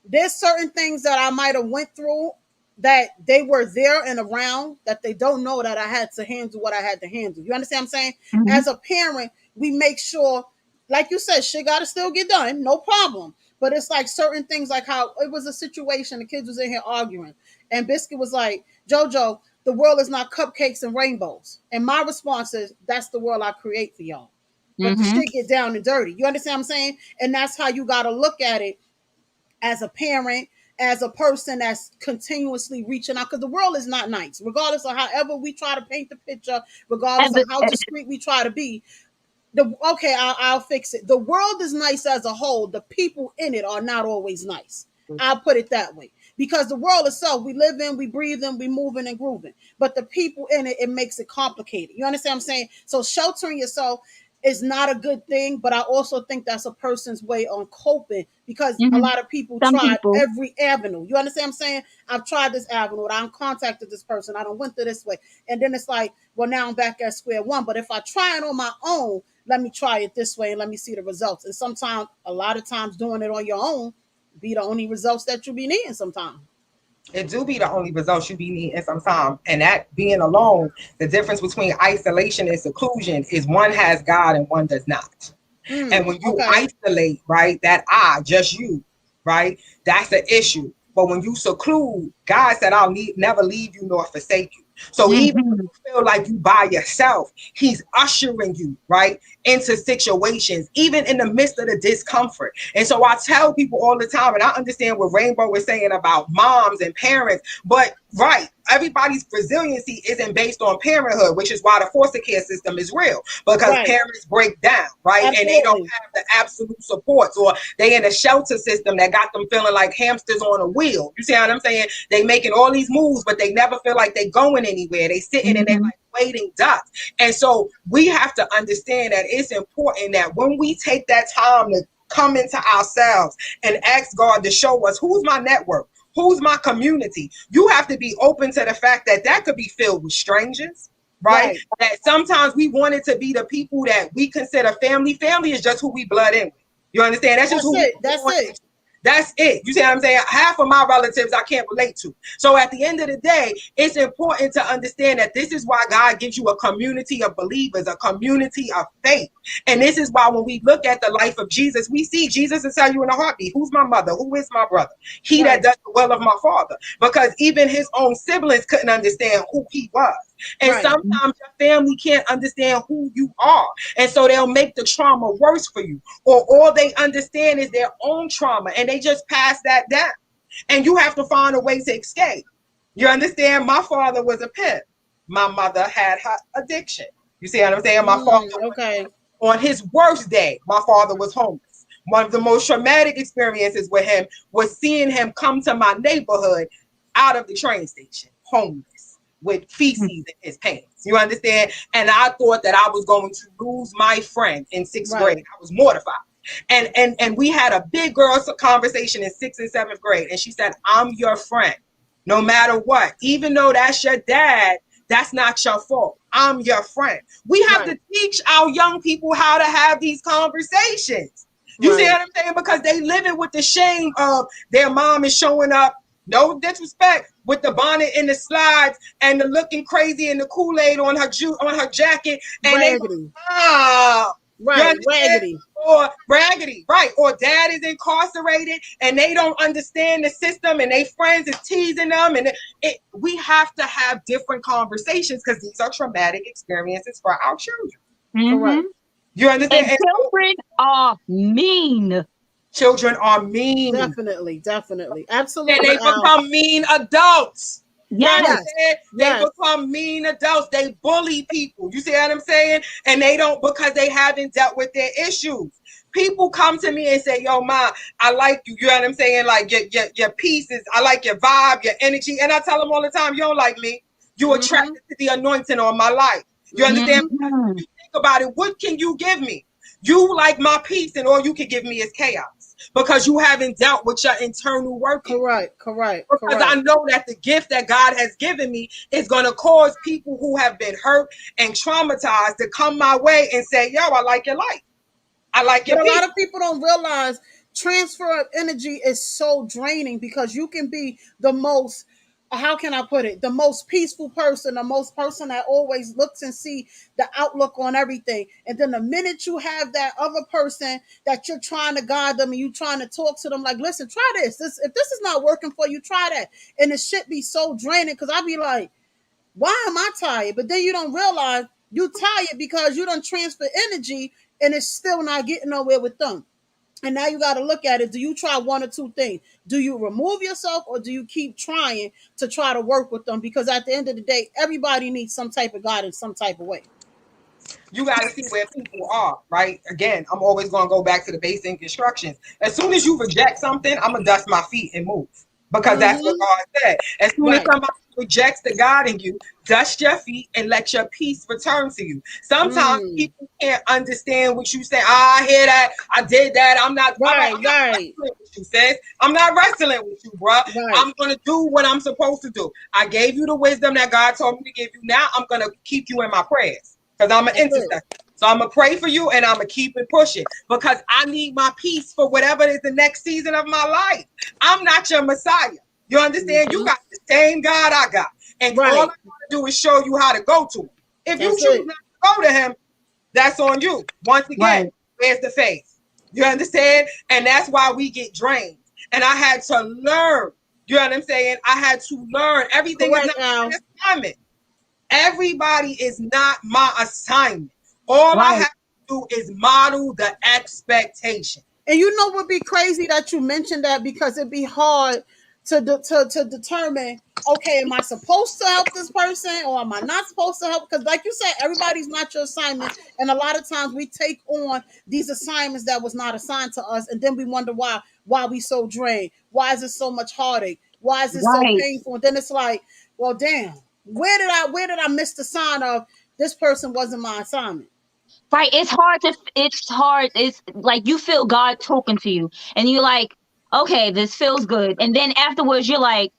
there's certain things that I might have went through that they were there and around that they don't know that I had to handle what I had to handle. You understand what I'm saying? As a parent, we make sure, like you said, shit gotta still get done, no problem. But it's like certain things, like how it was a situation, the kids was in here arguing, and Biscuit was like, JoJo, the world is not cupcakes and rainbows. And my response is, that's the world I create for y'all. But the shit get down and dirty. You understand what I'm saying? And that's how you got to look at it as a parent, as a person that's continuously reaching out, because the world is not nice. Regardless of however we try to paint the picture, regardless of how discreet we try to be, I'll fix it. The world is nice as a whole. The people in it are not always nice. I'll put it that way. Because the world itself, we live in, we breathe in, we moving and grooving. But the people in it, it makes it complicated. You understand what I'm saying? So sheltering yourself is not a good thing, but I also think that's a person's way on coping, because a lot of people try every avenue. You understand what I'm saying? I've tried this avenue, I contacted this person, I don't went through this way. And then it's like, well, now I'm back at square one. But if I try it on my own, let me try it this way and let me see the results. And sometimes, a lot of times, doing it on your own be the only results that you be needing sometimes. It do be the only results you be needing sometimes. And that being alone, the difference between isolation and seclusion is one has God and one does not. And when you isolate, right, that just you, right, that's the issue. But when you seclude, God said, I'll never leave you nor forsake you. So even when you feel like you by yourself, he's ushering you, right, into situations, even in the midst of the discomfort. And so I tell people all the time, and I understand what Rainbow was saying about moms and parents, but everybody's resiliency isn't based on parenthood, which is why the foster care system is real, because parents break down, right? Absolutely. And they don't have the absolute supports, or they in a shelter system that got them feeling like hamsters on a wheel. You see what I'm saying? They making all these moves, but they never feel like they going anywhere. They sitting and they're like waiting ducks. And so we have to understand that it's important that when we take that time to come into ourselves and ask God to show us who's my network, who's my community, you have to be open to the fact that that could be filled with strangers, right? That sometimes we want it to be the people that we consider family. Family is just who we blood in with. You understand? That's just who it. That's it. That's it. You see what I'm saying? Half of my relatives I can't relate to. So at the end of the day, it's important to understand that this is why God gives you a community of believers, a community of faith. And this is why when we look at the life of Jesus, we see Jesus will tell you in a heartbeat, who's my mother? Who is my brother? He that does the will of my Father. Because even his own siblings couldn't understand who he was. And sometimes your family can't understand who you are. And so they'll make the trauma worse for you. Or all they understand is their own trauma, and they just pass that down. And you have to find a way to escape. You understand? My father was a pimp. My mother had her addiction. You see what I'm saying? My father, on his worst day, my father was homeless. One of the most traumatic experiences with him was seeing him come to my neighborhood out of the train station, homeless, with feces in his pants. You understand? And I thought that I was going to lose my friend in 6th grade. I was mortified. And we had a big girls conversation in 6th and 7th grade. And she said, I'm your friend, no matter what. Even though that's your dad, that's not your fault. I'm your friend. We have to teach our young people how to have these conversations. You see what I'm saying? Because they live it with the shame of their mom is showing up, no disrespect, with the bonnet and the slides and the looking crazy and the Kool-Aid on her jacket, and raggedy. Or raggedy, right? Or dad is incarcerated and they don't understand the system and they friends is teasing them, and we have to have different conversations because these are traumatic experiences for our children. Correct. You understand? And children are mean. Children are mean. Definitely, absolutely. And they become mean adults. Yes. They become mean adults. They bully people. You see what I'm saying? And they don't, because they haven't dealt with their issues. People come to me and say, yo, Ma, I like you. You know what I'm saying? Like your pieces. I like your vibe, your energy. And I tell them all the time, you don't like me. You attracted to the anointing on my life. You understand? You think about it. What can you give me? You like my peace, and all you can give me is chaos. Because you haven't dealt with your internal working. Correct. Because I know that the gift that God has given me is going to cause people who have been hurt and traumatized to come my way and say, yo, I like your life. I like your peace. A lot of people don't realize transfer of energy is so draining, because you can be the most, how can I put it, the most peaceful person, the most person that always looks and see the outlook on everything. And then the minute you have that other person that you're trying to guide them and you trying to talk to them like, listen, try this. If this is not working for you, try that. And it should be so draining, because I be like, why am I tired? But then you don't realize you tired because you don't transfer energy and it's still not getting nowhere with them. And now you got to look at it. Do you try one or two things? Do you remove yourself, or do you keep trying to try to work with them? Because at the end of the day, everybody needs some type of guidance, some type of way. You got to see where people are, right? Again, I'm always going to go back to the basic instructions. As soon as you reject something, I'm going to dust my feet and move. Because that's what God said. As soon as somebody rejects the God in you, dust your feet and let your peace return to you. Sometimes people can't understand what you say. I hear that. I did that. I'm not wrestling with you, sis. I'm not wrestling with you, bro. I'm going to do what I'm supposed to do. I gave you the wisdom that God told me to give you. Now I'm going to keep you in my prayers, because I'm an intercessor. So I'm going to pray for you, and I'm going to keep it pushing, because I need my peace for whatever is the next season of my life. I'm not your Messiah. You understand? You got the same God I got. And all I want to do is show you how to go to him. If you choose not to go to him, that's on you. Once again, where's the faith? You understand? And that's why we get drained. And I had to learn. You know what I'm saying? I had to learn. Everything is not my assignment. Everybody is not my assignment. All I have to do is model the expectation. And you know what would be crazy that you mentioned that, because it'd be hard to determine, okay, am I supposed to help this person, or am I not supposed to help? Because like you said, everybody's not your assignment. And a lot of times we take on these assignments that was not assigned to us. And then we wonder why we so drained. Why is it so much heartache? Why is it so painful? And then it's like, well, damn, where did I miss the sign of this person wasn't my assignment? Right. It's hard. It's like you feel God talking to you and you're like, okay, this feels good. And then afterwards you're like,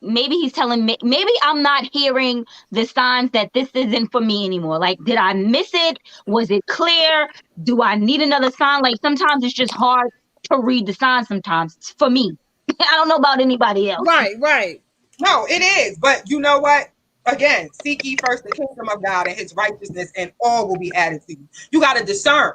maybe he's telling me, maybe I'm not hearing the signs that this isn't for me anymore. Like, did I miss it? Was it clear? Do I need another sign? Like, sometimes it's just hard to read the signs sometimes for me. I don't know about anybody else. Right. No, it is. But you know what? Again, seek ye first the kingdom of God and his righteousness, and all will be added to you. You got to discern.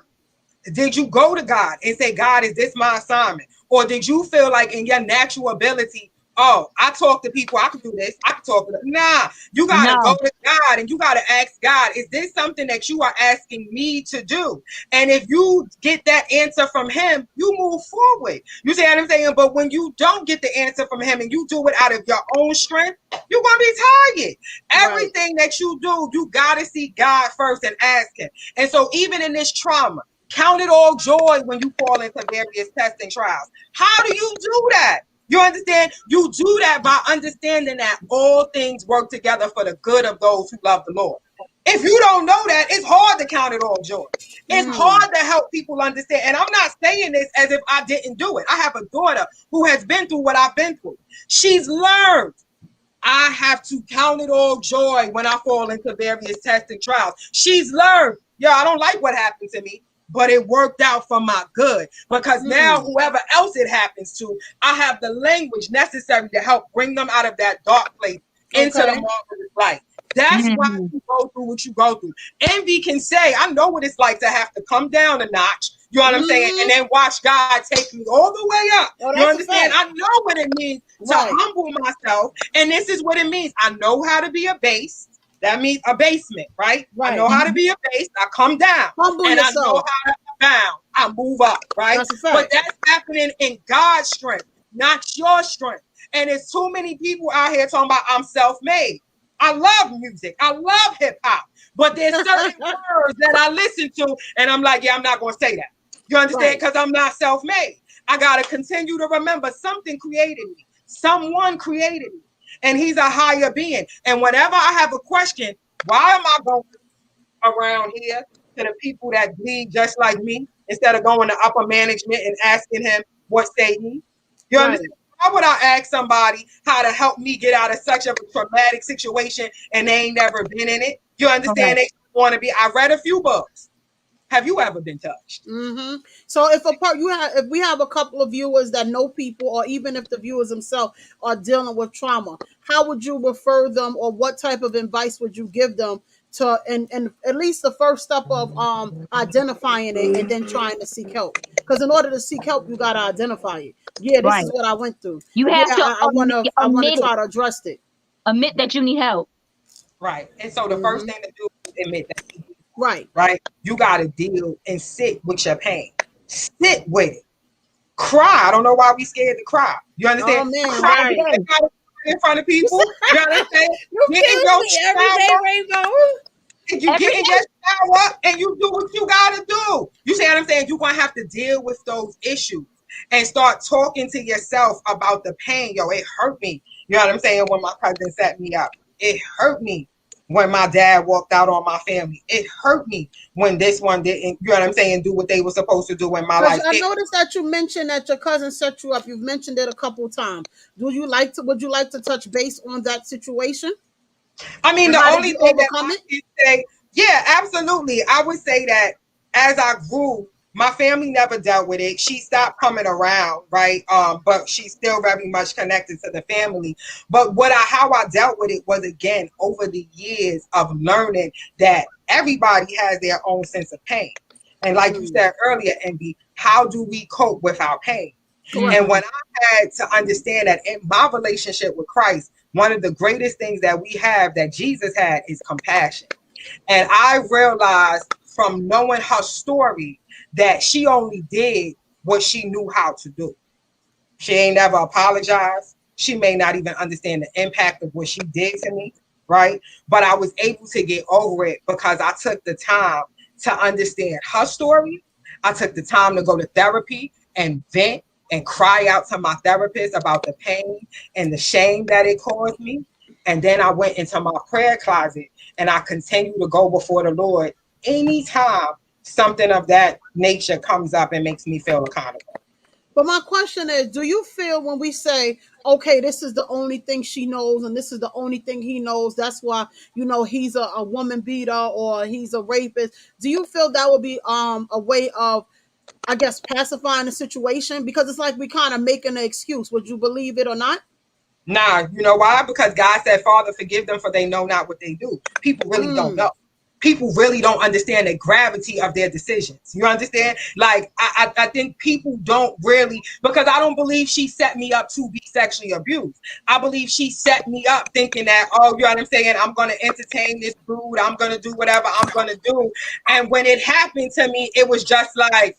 Did you go to God and say, God, is this my assignment? Or did you feel like in your natural ability, oh, I talk to people, I can do this, I can talk to them. Nah, you got to go to God and you got to ask God, is this something that you are asking me to do? And if you get that answer from him, you move forward. You see what I'm saying? But when you don't get the answer from him and you do it out of your own strength, you're going to be tired. Everything that you do, you got to see God first and ask him. And so even in this trauma, count it all joy when you fall into various tests and trials. How do you do that? You understand? You do that by understanding that all things work together for the good of those who love the Lord. If you don't know that, it's hard to count it all joy. It's hard to help people understand. And I'm not saying this as if I didn't do it. I have a daughter who has been through what I've been through. She's learned. I have to count it all joy when I fall into various tests and trials. She's learned, I don't like what happened to me, but it worked out for my good, because now whoever else it happens to, I have the language necessary to help bring them out of that dark place into the marvelous light. That's why you go through what you go through. Envy can say, I know what it's like to have to come down a notch. You know what I'm saying? And then watch God take me all the way up. You understand? I know what it means to humble myself. And this is what it means. I know how to be a base. That means a basement, right? I know how to be a base. I come down. Humble and yourself. I know how to bound. I move up, right? But that's happening in God's strength, not your strength. And there's too many people out here talking about I'm self-made. I love music. I love hip hop. But there's certain words that I listen to, and I'm like, I'm not going to say that. You understand? Because I'm not self-made. I got to continue to remember something created me. Someone created me. And he's a higher being. And whenever I have a question, why am I going around here to the people that bleed just like me instead of going to upper management and asking him what say he? You understand? Why would I ask somebody how to help me get out of such a traumatic situation and they ain't never been in it? You understand? They want to be. I read a few books. Have you ever been touched? So if if we have a couple of viewers that know people, or even if the viewers themselves are dealing with trauma, how would you refer them, or what type of advice would you give them to, and at least the first step of identifying it and then trying to seek help? Because in order to seek help, you got to identify it. Yeah, this is what I went through. You have to. I want to try to address it. Admit that you need help. Right. And so the first thing to do is admit that. Right. You got to deal and sit with your pain. Sit with it. Cry. I don't know why we scared to cry. You understand? Oh, man, cry in front of people. You understand? You kill me every day, Rainbow. You get in your shower and you do what you got to do. You see what I'm saying? You're going to have to deal with those issues and start talking to yourself about the pain. Yo, it hurt me. You know what I'm saying? When my cousin set me up, it hurt me. When my dad walked out on my family, it hurt me when this one didn't, you know what I'm saying, do what they were supposed to do in my life. I noticed that you mentioned that your cousin set you up. You've mentioned it a couple of times. Would you like to touch base on that situation? I mean, the only thing that I can say, yeah, absolutely. I would say that as I grew, my family never dealt with it. She stopped coming around, right? But she's still very much connected to the family. But how I dealt with it was, again, over the years of learning that everybody has their own sense of pain. And like you said earlier, Envy, how do we cope with our pain? And when I had to understand that in my relationship with Christ, one of the greatest things that we have that Jesus had is compassion. And I realized from knowing her story that she only did what she knew how to do. She ain't never apologized. She may not even understand the impact of what she did to me, right? But I was able to get over it because I took the time to understand her story. I took the time to go to therapy and vent and cry out to my therapist about the pain and the shame that it caused me. And then I went into my prayer closet and I continue to go before the Lord anytime something of that nature comes up and makes me feel accountable. But my question is, do you feel when we say, okay, this is the only thing she knows and this is the only thing he knows, that's why, he's a woman beater or he's a rapist, do you feel that would be a way of, I guess, pacifying the situation? Because it's like we kind of making an excuse. Would you believe it or not? Nah, you know why? Because God said, Father, forgive them for they know not what they do. People really don't know. People really don't understand the gravity of their decisions. You understand? Like, I think people don't really, because I don't believe she set me up to be sexually abused. I believe she set me up thinking that, you know what I'm saying? I'm going to entertain this dude. I'm going to do whatever I'm going to do. And when it happened to me, it was just like,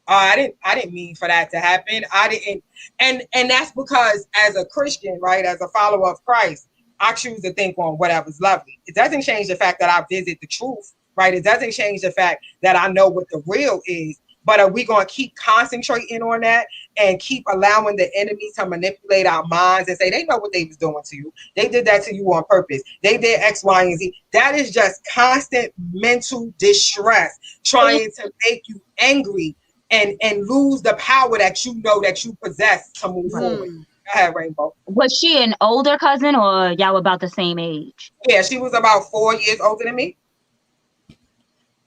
I didn't mean for that to happen. I didn't. And that's because as a Christian, right, as a follower of Christ, I choose to think on whatever's lovely. It doesn't change the fact that I visit the truth, right? It doesn't change the fact that I know what the real is. But are we going to keep concentrating on that and keep allowing the enemy to manipulate our minds and say, they know what they was doing to you. They did that to you on purpose. They did X, Y, and Z. That is just constant mental distress, trying to make you angry and lose the power that you know that you possess to move forward. Go ahead, Rainbow. Was she an older cousin or y'all about the same age? Yeah, she was about 4 years older than me.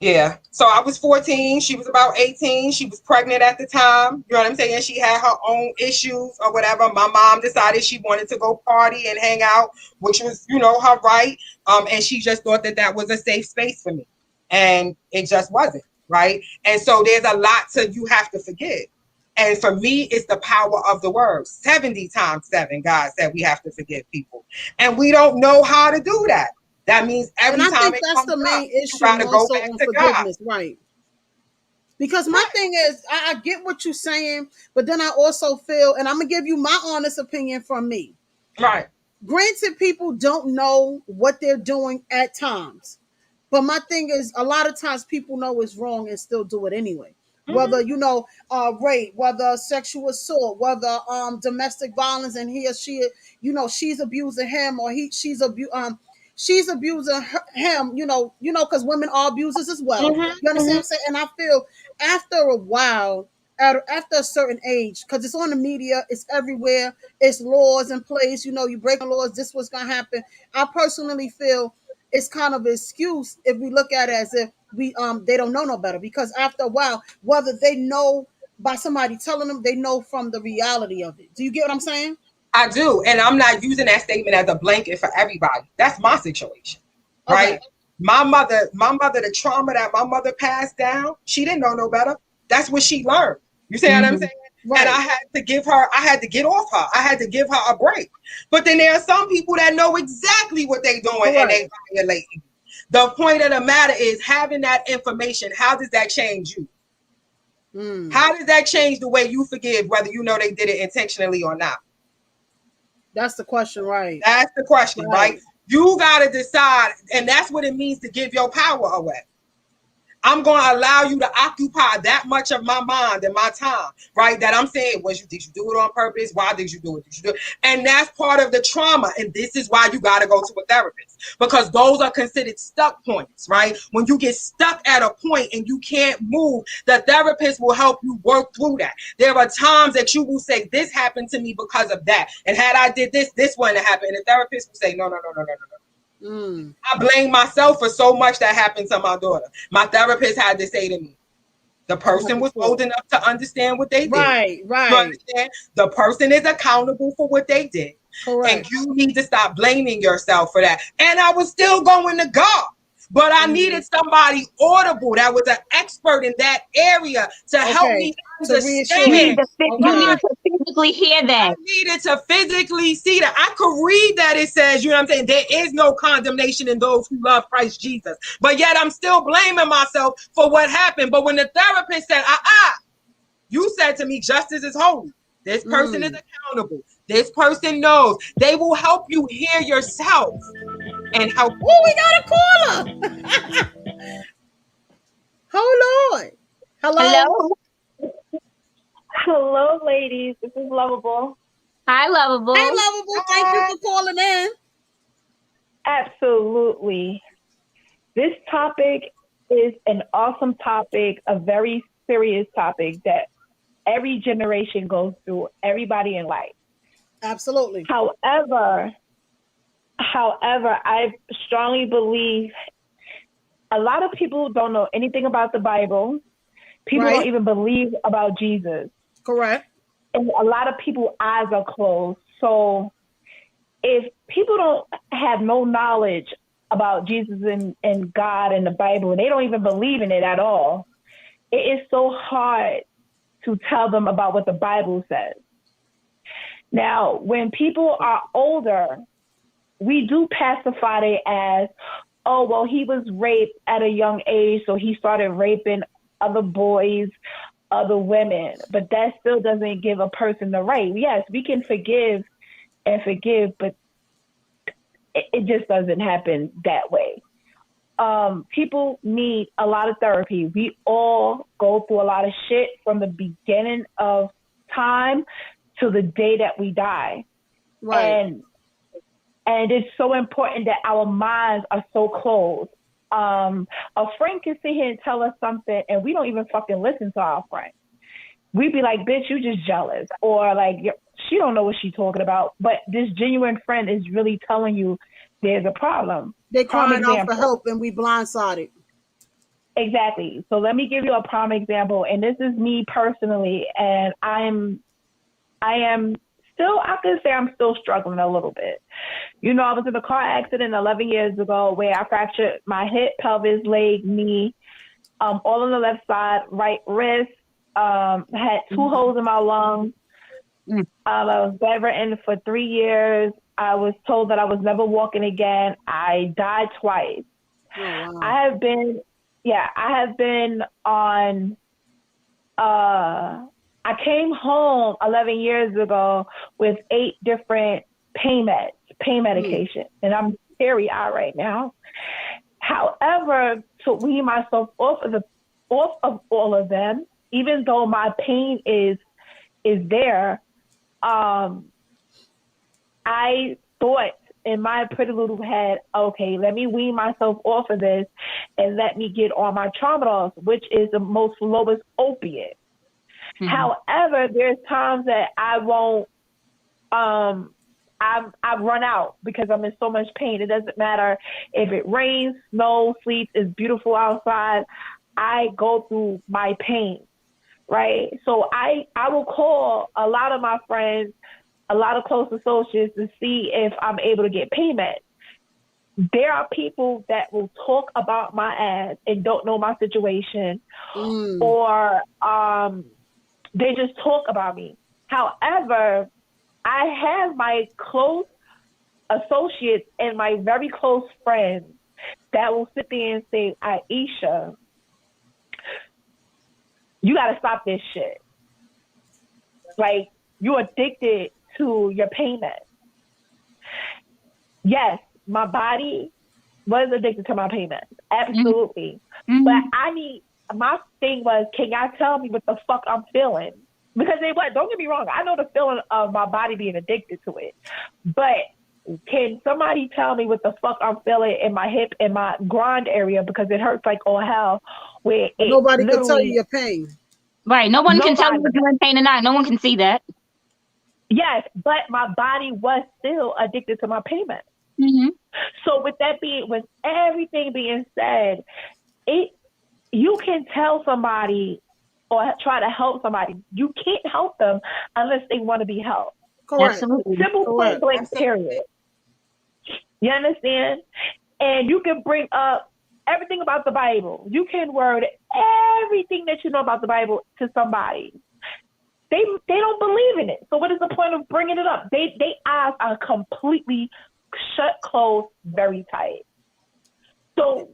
Yeah. So I was 14. She was about 18. She was pregnant at the time. You know what I'm saying? She had her own issues or whatever. My mom decided she wanted to go party and hang out, which was, her right. And she just thought that was a safe space for me. And it just wasn't, right? And so there's a lot you have to forgive. And for me, it's the power of the word. 70 times 7, God said we have to forgive people. And we don't know how to do that. That means every time I think that's the main issue also on forgiveness, right? Because my thing is, I get what you're saying, but then I also feel, and I'm going to give you my honest opinion from me. Right. Granted, people don't know what they're doing at times. But my thing is, a lot of times people know it's wrong and still do it anyway. Whether, rape, whether sexual assault, whether domestic violence, and he or she, she's abusing him or she's abusing him, because women are abusers as well. You understand what I'm saying? And I feel after a while, after a certain age, because it's on the media, it's everywhere, it's laws in place, you breaking laws, this what's going to happen. I personally feel it's kind of an excuse if we look at it as if they don't know no better, because after a while, whether they know by somebody telling them, they know from the reality of it. Do you get what I'm saying? I do. And I'm not using that statement as a blanket for everybody. That's my situation, right? Okay. My mother, the trauma that my mother passed down, she didn't know no better. That's what she learned. You see what I'm saying? Right. And I had to get off her. I had to give her a break. But then there are some people that know exactly what they're doing and they violating. The point of the matter is having that information. How does that change you? How does that change the way you forgive, whether you know they did it intentionally or not? That's the question, right? That's the question, right? You got to decide, and that's what it means to give your power away. I'm going to allow you to occupy that much of my mind and my time, right? That I'm saying, did you do it on purpose? Why did you do it? And that's part of the trauma. And this is why you got to go to a therapist, because those are considered stuck points, right? When you get stuck at a point and you can't move, the therapist will help you work through that. There are times that you will say, this happened to me because of that. And had I did this wouldn't have happened. And the therapist will say, no. I blame myself for so much that happened to my daughter. My therapist had to say to me, the person was old enough to understand what they did. Right. You understand? The person is accountable for what they did. Correct. And you need to stop blaming yourself for that. And I was still going to God. But I needed somebody audible that was an expert in that area to help me understand. You need to physically hear that. I needed to physically see that. I could read that it says, you know what I'm saying, there is no condemnation in those who love Christ Jesus. But yet I'm still blaming myself for what happened. But when the therapist said, you said to me, justice is holy. This person is accountable. This person knows. They will help you hear yourself. And how? Oh, we got a caller. Hold on. Hello. Hello, ladies. This is Lovable. Hi, Lovable. Hey, Lovable. Thank you for calling in. Absolutely. This topic is an awesome topic, a very serious topic that every generation goes through, everybody in life. Absolutely. However, I strongly believe a lot of people don't know anything about the Bible. People don't even believe about Jesus. Correct. And a lot of people's eyes are closed. So if people don't have no knowledge about Jesus and God and the Bible, and they don't even believe in it at all, it is so hard to tell them about what the Bible says. Now, when people are older, we do pacify it as, oh, well, he was raped at a young age, so he started raping other boys, other women. But that still doesn't give a person the right. Yes, we can forgive, but it just doesn't happen that way. People need a lot of therapy. We all go through a lot of shit from the beginning of time to the day that we die. Right. And it's so important that our minds are so closed. A friend can sit here and tell us something and we don't even fucking listen to our friend. We'd be like, bitch, you just jealous. Or like, she don't know what she's talking about. But this genuine friend is really telling you there's a problem. They crying out for help and we blindsided. Exactly. So let me give you a prime example. And this is me personally. And I am still, I could say I'm still struggling a little bit. You know, I was in a car accident 11 years ago where I fractured my hip, pelvis, leg, knee, all on the left side, right wrist, had 2 holes in my lungs. I was bedridden for 3 years. I was told that I was never walking again. I died twice. Oh, wow. I have been on, I came home 11 years ago with 8 different pain medication, and I'm teary-eyed right now. However, to wean myself off of all of them, even though my pain is there, I thought in my pretty little head, okay, let me wean myself off of this and let me get on my Tramadol, which is the most lowest opiate. Mm-hmm. However, there's times that I won't, I've run out because I'm in so much pain. It doesn't matter if it rains, snows, sleets, it's beautiful outside. I go through my pain, right? So I will call a lot of my friends, a lot of close associates to see if I'm able to get payment. There are people that will talk about my ass and don't know my situation, or they just talk about me. However, I have my close associates and my very close friends that will sit there and say, Aisha, you got to stop this shit. Like, you're addicted to your payment. Yes, my body was addicted to my payment. Absolutely. Mm-hmm. But my thing was, can y'all tell me what the fuck I'm feeling? Because don't get me wrong, I know the feeling of my body being addicted to it. But can somebody tell me what the fuck I'm feeling in my hip and my groin area, because it hurts like all hell. Where nobody can tell you your pain. Right. Nobody can tell you if you're in pain or not. No one can see that. Yes, but my body was still addicted to my payment. Mm-hmm. So with everything being said, you can tell somebody or try to help somebody. You can't help them unless they want to be helped. Correct. Absolutely. Simple, point blank, period. You understand? And you can bring up everything about the Bible. You can word everything that you know about the Bible to somebody. They don't believe in it. So what is the point of bringing it up? They eyes are completely shut, closed, very tight. So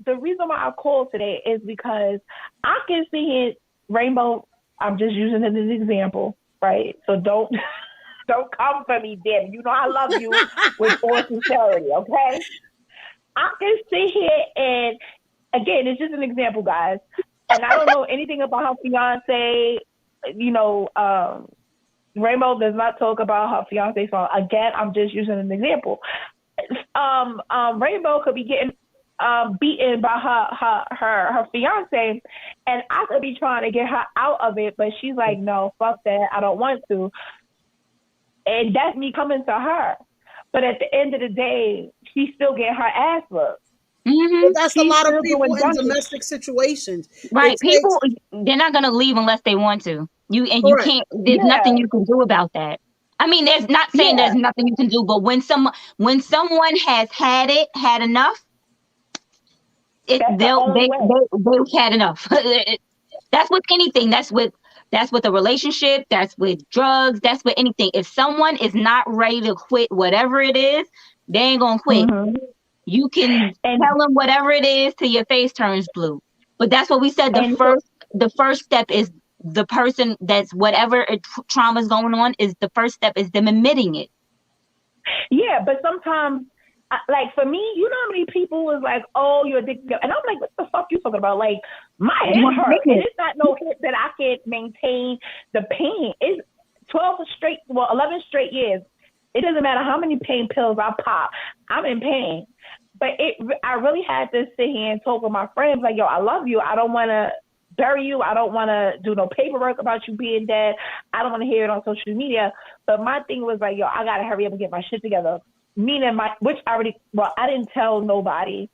the reason why I called today is because I can see it, Rainbow. I'm just using it as an example, right? So don't come for me, Debbie. You know I love you with all sincerity, okay? I can sit here and, again, it's just an example, guys. And I don't know anything about her fiance. You know, Rainbow does not talk about her fiance. So again, I'm just using an example. Rainbow could be getting beaten by her fiance, and I could be trying to get her out of it, but she's like, no, fuck that, I don't want to. And that's me coming to her. But at the end of the day, she's still getting her ass whooped. Mm-hmm. But that's a lot of people in domestic situations. Right. People, they're not going to leave unless they want to. You can't, there's nothing you can do about that. I mean, there's not saying there's nothing you can do, but when someone has had enough, they've had enough. That's with anything. That's with a relationship. That's with drugs. That's with anything. If someone is not ready to quit whatever it is, they ain't gonna quit. Mm-hmm. You can tell them whatever it is till your face turns blue. But that's what we said. The first step is the person that's whatever trauma is going on is the first step is them admitting it. Yeah, but sometimes, like for me, you know how many people was like, "Oh, you're addicted," and I'm like, "What the fuck you talking about?" Like my hip hurt, and it's not no hip that I can maintain the pain. It's 11 straight years. It doesn't matter how many pain pills I pop, I'm in pain. But I really had to sit here and talk with my friends, like, yo, I love you. I don't want to bury you. I don't want to do no paperwork about you being dead. I don't want to hear it on social media. But my thing was like, yo, I got to hurry up and get my shit together. Meaning I didn't tell nobody.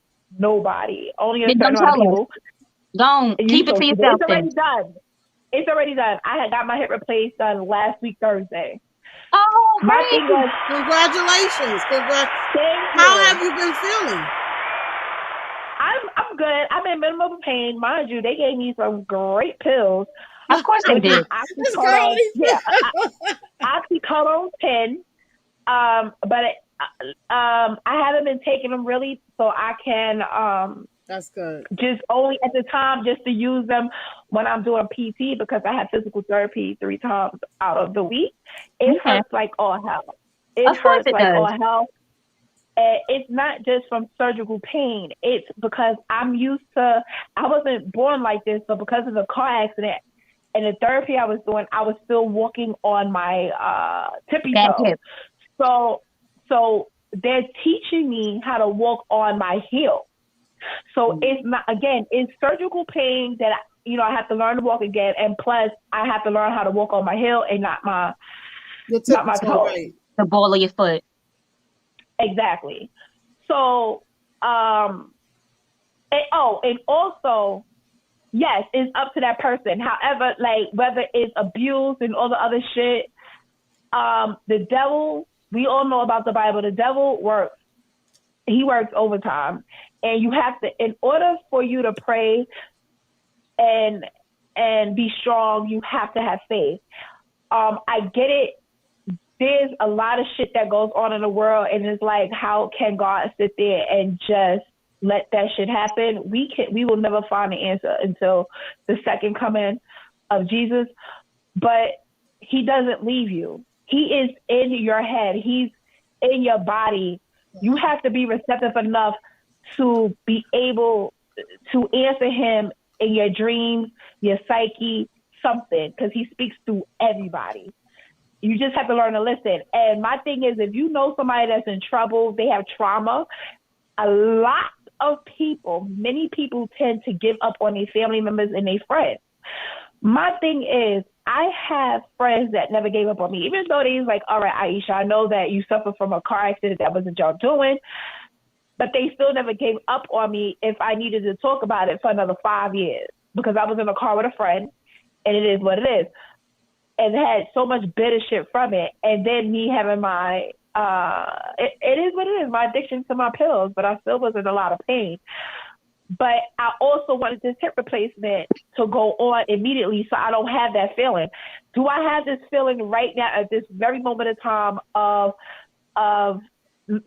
Only a certain amount of people. Don't keep it to yourself. It's already done. I had got my hip replaced done last week, Thursday. Oh, my thing was, congratulations. How have you been feeling? I'm good. I'm in minimal pain. Mind you, they gave me some great pills. Of course they did. Oxycodone 10. But I haven't been taking them really, so I can that's good. Just only at the time, just to use them when I'm doing PT, because I have physical therapy 3 times out of the week. It hurts like all hell. It hurts like all hell. And it's not just from surgical pain. It's because I wasn't born like this, but because of the car accident and the therapy I was doing, I was still walking on my tippy toe. So they're teaching me how to walk on my heel. So it's not, again, it's surgical pain that I have to learn to walk again, and plus I have to learn how to walk on my heel and not my toe. Right. The ball of your foot. Exactly. So, and also, yes, it's up to that person. However, like whether it's abuse and all the other shit, the devil, we all know about the Bible. The devil works. He works overtime. And you have to, in order for you to pray and be strong, you have to have faith. I get it. There's a lot of shit that goes on in the world, and it's like, how can God sit there and just let that shit happen? We will never find the answer until the second coming of Jesus. But he doesn't leave you. He is in your head. He's in your body. You have to be receptive enough to be able to answer him in your dreams, your psyche, something, because he speaks to everybody. You just have to learn to listen. And my thing is, if you know somebody that's in trouble, they have trauma, a lot of people, many people tend to give up on their family members and their friends. My thing is, I have friends that never gave up on me, even though they's like, all right, Aisha, I know that you suffered from a car accident. That wasn't y'all doing. But they still never gave up on me if I needed to talk about it for another 5 years, because I was in a car with a friend, and it is what it is. And had so much bitter shit from it. And then me having my, it is what it is, my addiction to my pills, but I still was in a lot of pain. But I also wanted this hip replacement to go on immediately so I don't have that feeling. Do I have this feeling right now at this very moment of time of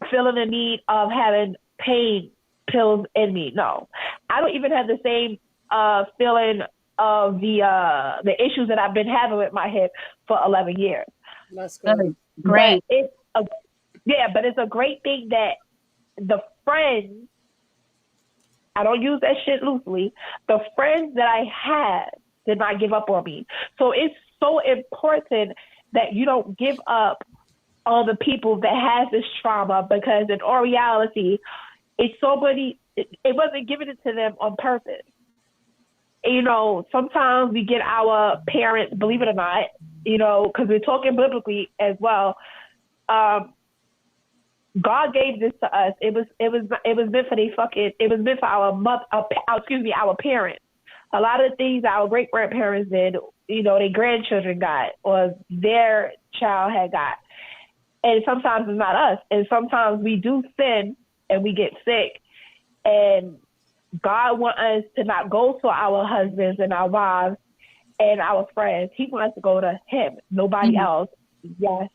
feeling the need of having pain pills in me? No. I don't even have the same feeling of the issues that I've been having with my hip for 11 years. That's good. Great. But it's a great thing that the friends, I don't use that shit loosely, the friends that I had did not give up on me. So it's so important that you don't give up on the people that has this trauma, because in all reality, it's somebody, it wasn't given to them on purpose. Sometimes we get our parents, believe it or not, because we're talking biblically as well. God gave this to us. It was meant for our parents. A lot of things our great grandparents did, their grandchildren got, or their child had got. And sometimes it's not us. And sometimes we do sin and we get sick. And God wants us to not go to our husbands and our wives and our friends. He wants us to go to him, nobody else. Yes.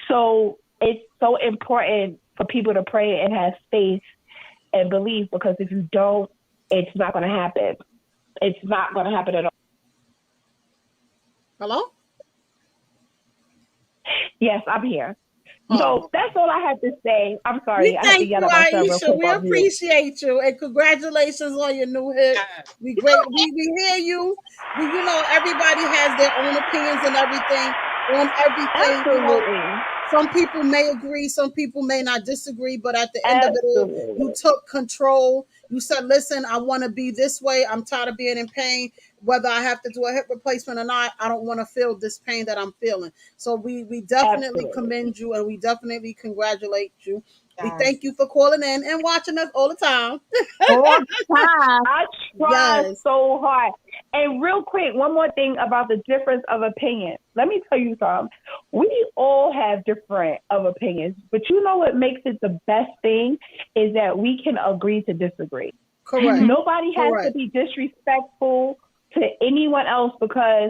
So it's so important for people to pray and have faith and believe, because if you don't, it's not going to happen. It's not going to happen at all. Hello? Yes, I'm here. So that's all I have to say. I'm sorry. We thank you, Aisha. We appreciate you, and congratulations on your new hit. We hear you. Everybody has their own opinions and everything on everything. Absolutely. some people may agree, some people may not disagree, but at the end of it all, you took control. You said, listen, I want to be this way. I'm tired of being in pain. Whether I have to do a hip replacement or not, I don't want to feel this pain that I'm feeling. So we definitely commend you, and we definitely congratulate you. We thank you for calling in and watching us all the time. All the time. I try so hard. And real quick, one more thing about the difference of opinion. Let me tell you something. We all have different of opinions, but you know what makes it the best thing is that we can agree to disagree. Correct. Nobody has to be disrespectful to anyone else because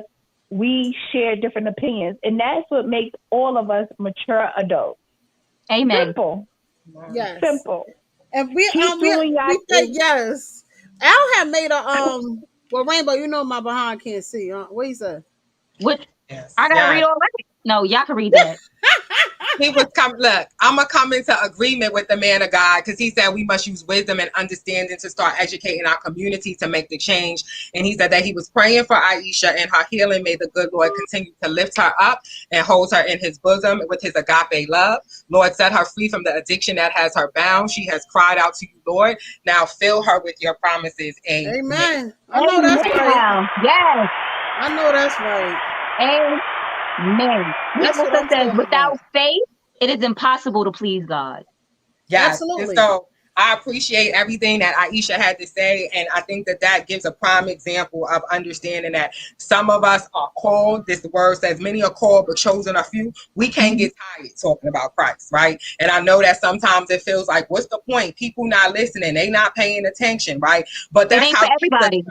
we share different opinions. And that's what makes all of us mature adults. Amen. Simple. Yes. Simple. And we said yes. Al had made a well, Rainbow, you know my behind can't see. What he said? What? Yes. I gotta read all that. No, y'all can read that. He was look, I'm gonna come into agreement with the man of God because he said we must use wisdom and understanding to start educating our community to make the change. And he said that he was praying for Aisha and her healing. May the good Lord continue to lift her up and hold her in his bosom with his agape love. Lord, set her free from the addiction that has her bound. She has cried out to you, Lord. Now fill her with your promises. Amen. I know that's right. Yes. I know that's right. Amen. He also says, without faith, it is impossible to please God. Yes. Absolutely. And so I appreciate everything that Aisha had to say. And I think that gives a prime example of understanding that some of us are called. This word says many are called, but chosen are few. We can't get tired talking about Christ, right? And I know that sometimes it feels like, what's the point? People not listening. They not paying attention, right? But that's how for everybody.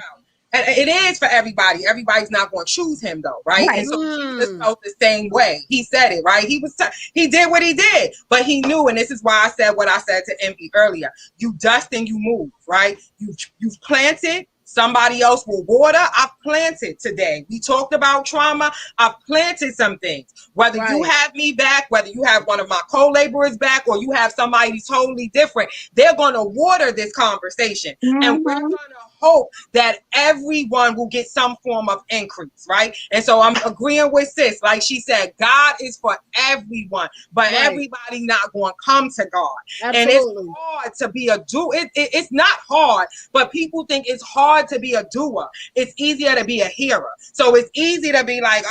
And it is for everybody. Everybody's not going to choose him, though, right? And so Jesus felt the same way. He said it, right? He did what he did, but he knew, and this is why I said what I said to Envy earlier. You dust and you move, right? You've planted. Somebody else will water. I've planted today. We talked about trauma. I've planted some things. Whether you have me back, whether you have one of my co-laborers back, or you have somebody totally different, they're going to water this conversation. And we're going to hope that everyone will get some form of increase, right? And so I'm agreeing with sis. Like she said, God is for everyone, but everybody not going to come to God. Absolutely. And it's hard to be a doer. It's not hard, but people think it's hard to be a doer. It's easier to be a hearer. So it's easy to be like,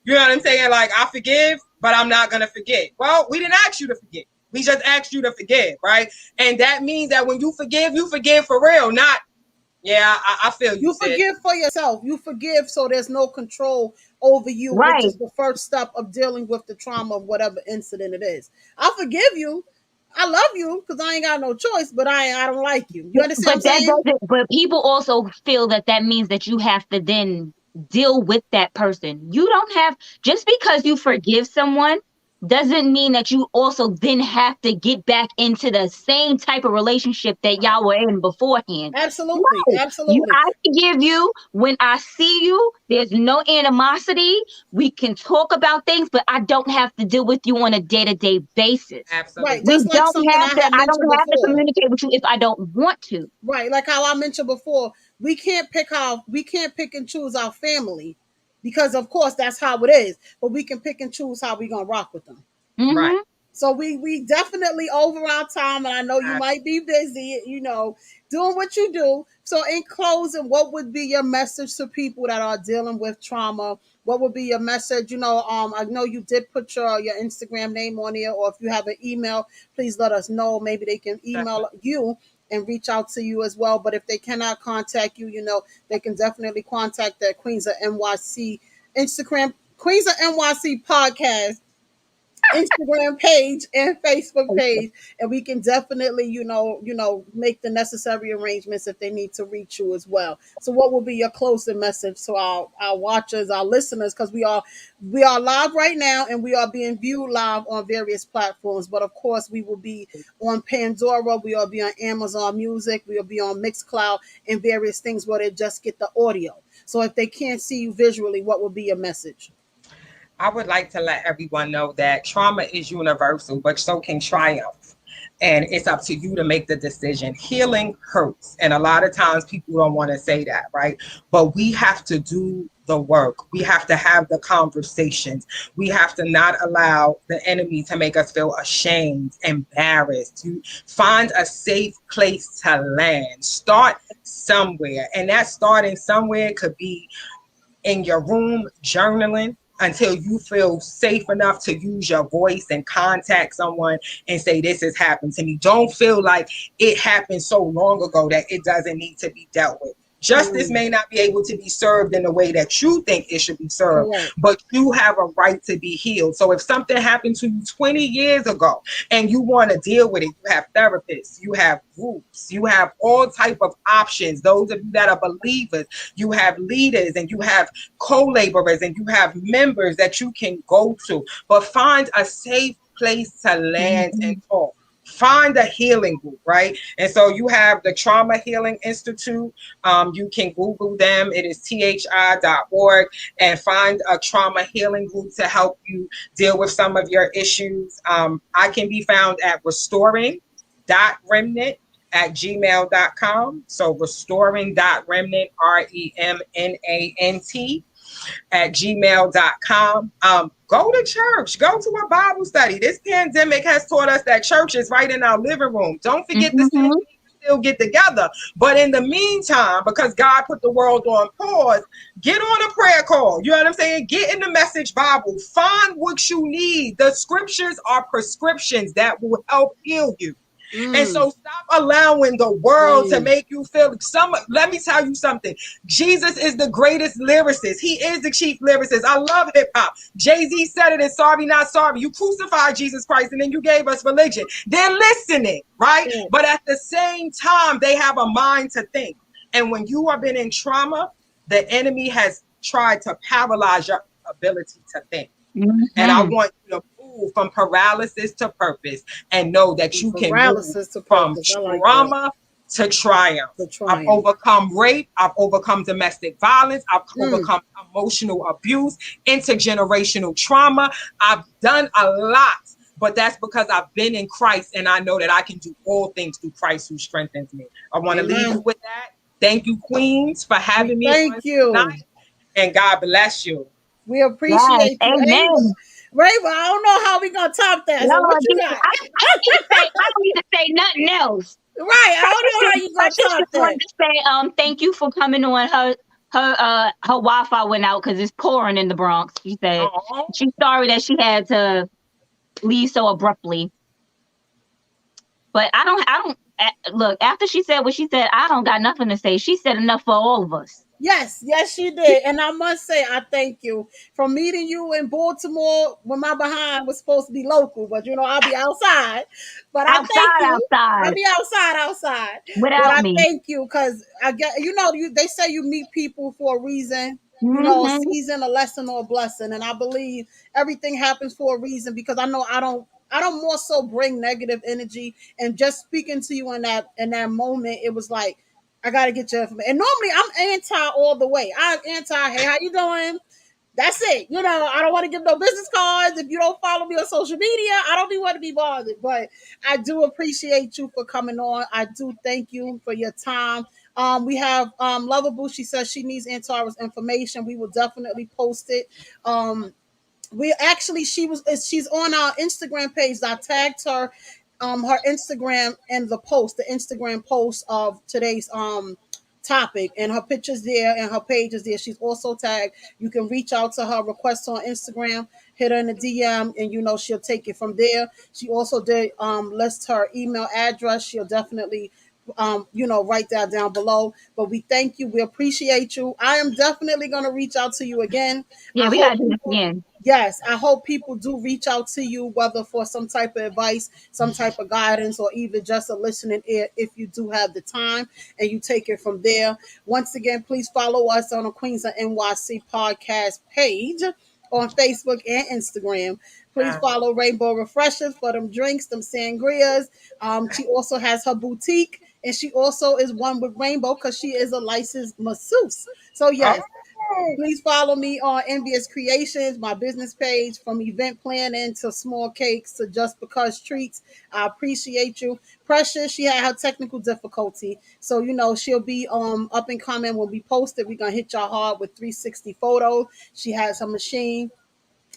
you know what I'm saying? Like, I forgive, but I'm not going to forget. Well, we didn't ask you to forget. We just asked you to forgive, right? And that means that when you forgive for real, not, I feel you. You forgive for yourself. You forgive so there's no control over you, which is the first step of dealing with the trauma of whatever incident it is. I forgive you. I love you because I ain't got no choice, but I don't like you. You understand what I'm saying? But people also feel that means that you have to then deal with that person. You don't have, just because you forgive someone doesn't mean that you also then have to get back into the same type of relationship that y'all were in beforehand. Absolutely. No. Absolutely. I forgive you when I see you. There's no animosity. We can talk about things, but I don't have to deal with you on a day-to-day basis. Absolutely. Right. Just I don't have to communicate with you if I don't want to. Right. Like how I mentioned before, we can't pick and choose our family. Because of course that's how it is, but we can pick and choose how we're gonna rock with them. Right. So we definitely over our time, and I know you might be busy, doing what you do. So in closing, what would be your message to people that are dealing with trauma? What would be your message? I know you did put your Instagram name on here, or if you have an email, please let us know. Maybe they can email you and reach out to you as well. But if they cannot contact you, they can definitely contact the Queens of NYC Instagram, Queens of NYC podcast, Instagram page and Facebook page, and we can definitely, make the necessary arrangements if they need to reach you as well. So what will be your closing message to our watchers, our listeners? Because we are live right now and we are being viewed live on various platforms. But of course, we will be on Pandora, we will be on Amazon Music, we will be on Mixcloud and various things where they just get the audio. So if they can't see you visually, what will be your message? I would like to let everyone know that trauma is universal, but so can triumph. And it's up to you to make the decision. Healing hurts. And a lot of times people don't want to say that, right? But we have to do the work. We have to have the conversations. We have to not allow the enemy to make us feel ashamed, embarrassed. You find a safe place to land. Start somewhere. And that starting somewhere could be in your room journaling until you feel safe enough to use your voice and contact someone and say, this has happened to me. Don't feel like it happened so long ago that it doesn't need to be dealt with. Justice may not be able to be served in the way that you think it should be served, but you have a right to be healed. So if something happened to you 20 years ago and you want to deal with it, you have therapists, you have groups, you have all type of options. Those of you that are believers, you have leaders and you have co-laborers and you have members that you can go to, but find a safe place to land and talk. Find a healing group, right? And so you have the Trauma Healing Institute. You can Google them. It is thi.org, and find a trauma healing group to help you deal with some of your issues. I can be found at restoring.remnant@gmail.com. So restoring.remnant, REMNANT @gmail.com. Go to church, go to a Bible study. This pandemic has taught us that church is right in our living room. Don't forget to still get together. But in the meantime, because God put the world on pause, get on a prayer call. You know what I'm saying? Get in the Message Bible. Find what you need. The scriptures are prescriptions that will help heal you. And so stop allowing the world to make you feel let me tell you something. Jesus is the greatest lyricist. He is the chief lyricist. I love hip hop. Jay-Z said it in Sorry Not Sorry. You crucified Jesus Christ and then you gave us religion. They're listening, right? But at the same time, they have a mind to think. And when you have been in trauma, the enemy has tried to paralyze your ability to think. And I want you to move from paralysis to purpose and know that you can move from trauma to triumph. I've overcome rape. I've overcome domestic violence. I've overcome emotional abuse, intergenerational trauma. I've done a lot, but that's because I've been in Christ and I know that I can do all things through Christ who strengthens me. I want to leave you with that. Thank you, Queens, for having me. Thank you. Tonight, and God bless you. We appreciate you. Amen. Raven, I don't know how we gonna top that. So what you got? I don't need to say nothing else. Right. I don't know how you gonna top that. I just wanted to say thank you for coming on. Her Wi-Fi went out because it's pouring in the Bronx. She said she's sorry that she had to leave so abruptly. But I don't look, after she said what she said, I don't got nothing to say. She said enough for all of us. Yes, she did. And I must say, I thank you for meeting you in Baltimore when my behind was supposed to be local, but I'll be outside. But I thank you. I'll be outside. Without me. I thank you because I get, they say you meet people for a reason, a season, a lesson, or a blessing. And I believe everything happens for a reason because I know I don't more so bring negative energy. And just speaking to you in that moment, it was like, I got to get your information. And normally I'm anti all the way. I'm anti, hey, how you doing? That's it. I don't want to give no business cards. If you don't follow me on social media, I don't want to be bothered. But I do appreciate you for coming on. I do thank you for your time. We have Lovable. She says she needs Antara's information. We will definitely post it. She's on our Instagram page. I tagged her. Her Instagram and the Instagram post of today's topic, and her picture's there and her page is there. She's also tagged. You can reach out to her, request on Instagram, hit her in the DM, and she'll take it from there. She also did list her email address. She'll definitely write that down below. But we thank you. We appreciate you. I am definitely gonna reach out to you again. Yeah, we gotta do this again. Yes, I hope people do reach out to you, whether for some type of advice, some type of guidance, or even just a listening ear if you do have the time, and you take it from there. Once again, please follow us on the Queens of NYC podcast page on Facebook and Instagram. Please follow Rainbow Refreshers for them drinks, them sangrias. She also has her boutique, and she also is one with Rainbow because she is a licensed masseuse. So yes. Please follow me on Envious Creations, my business page, from event planning to small cakes to just because treats. I appreciate you. Precious, she had her technical difficulty. So, she'll be up and coming when we post it. We're gonna hit y'all hard with 360 photos. She has her machine.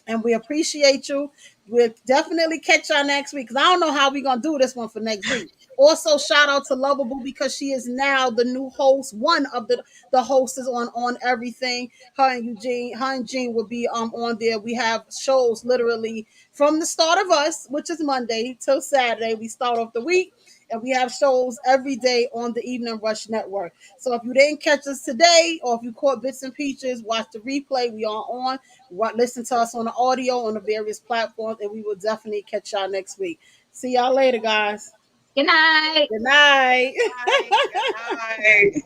And we appreciate you. We'll definitely catch y'all next week, because I don't know how we're going to do this one for next week. Also, shout out to Lovable, because she is now the new host. One of the hosts is on everything. Her and Jean will be on there. We have shows literally from the start of us, which is Monday, till Saturday. We start off the week. And we have shows every day on the Evening Rush Network. So if you didn't catch us today, or if you caught bits and pieces, watch the replay. We are on. Listen to us on the audio on the various platforms, and we will definitely catch y'all next week. See y'all later, guys. Good night. Good night. Good night.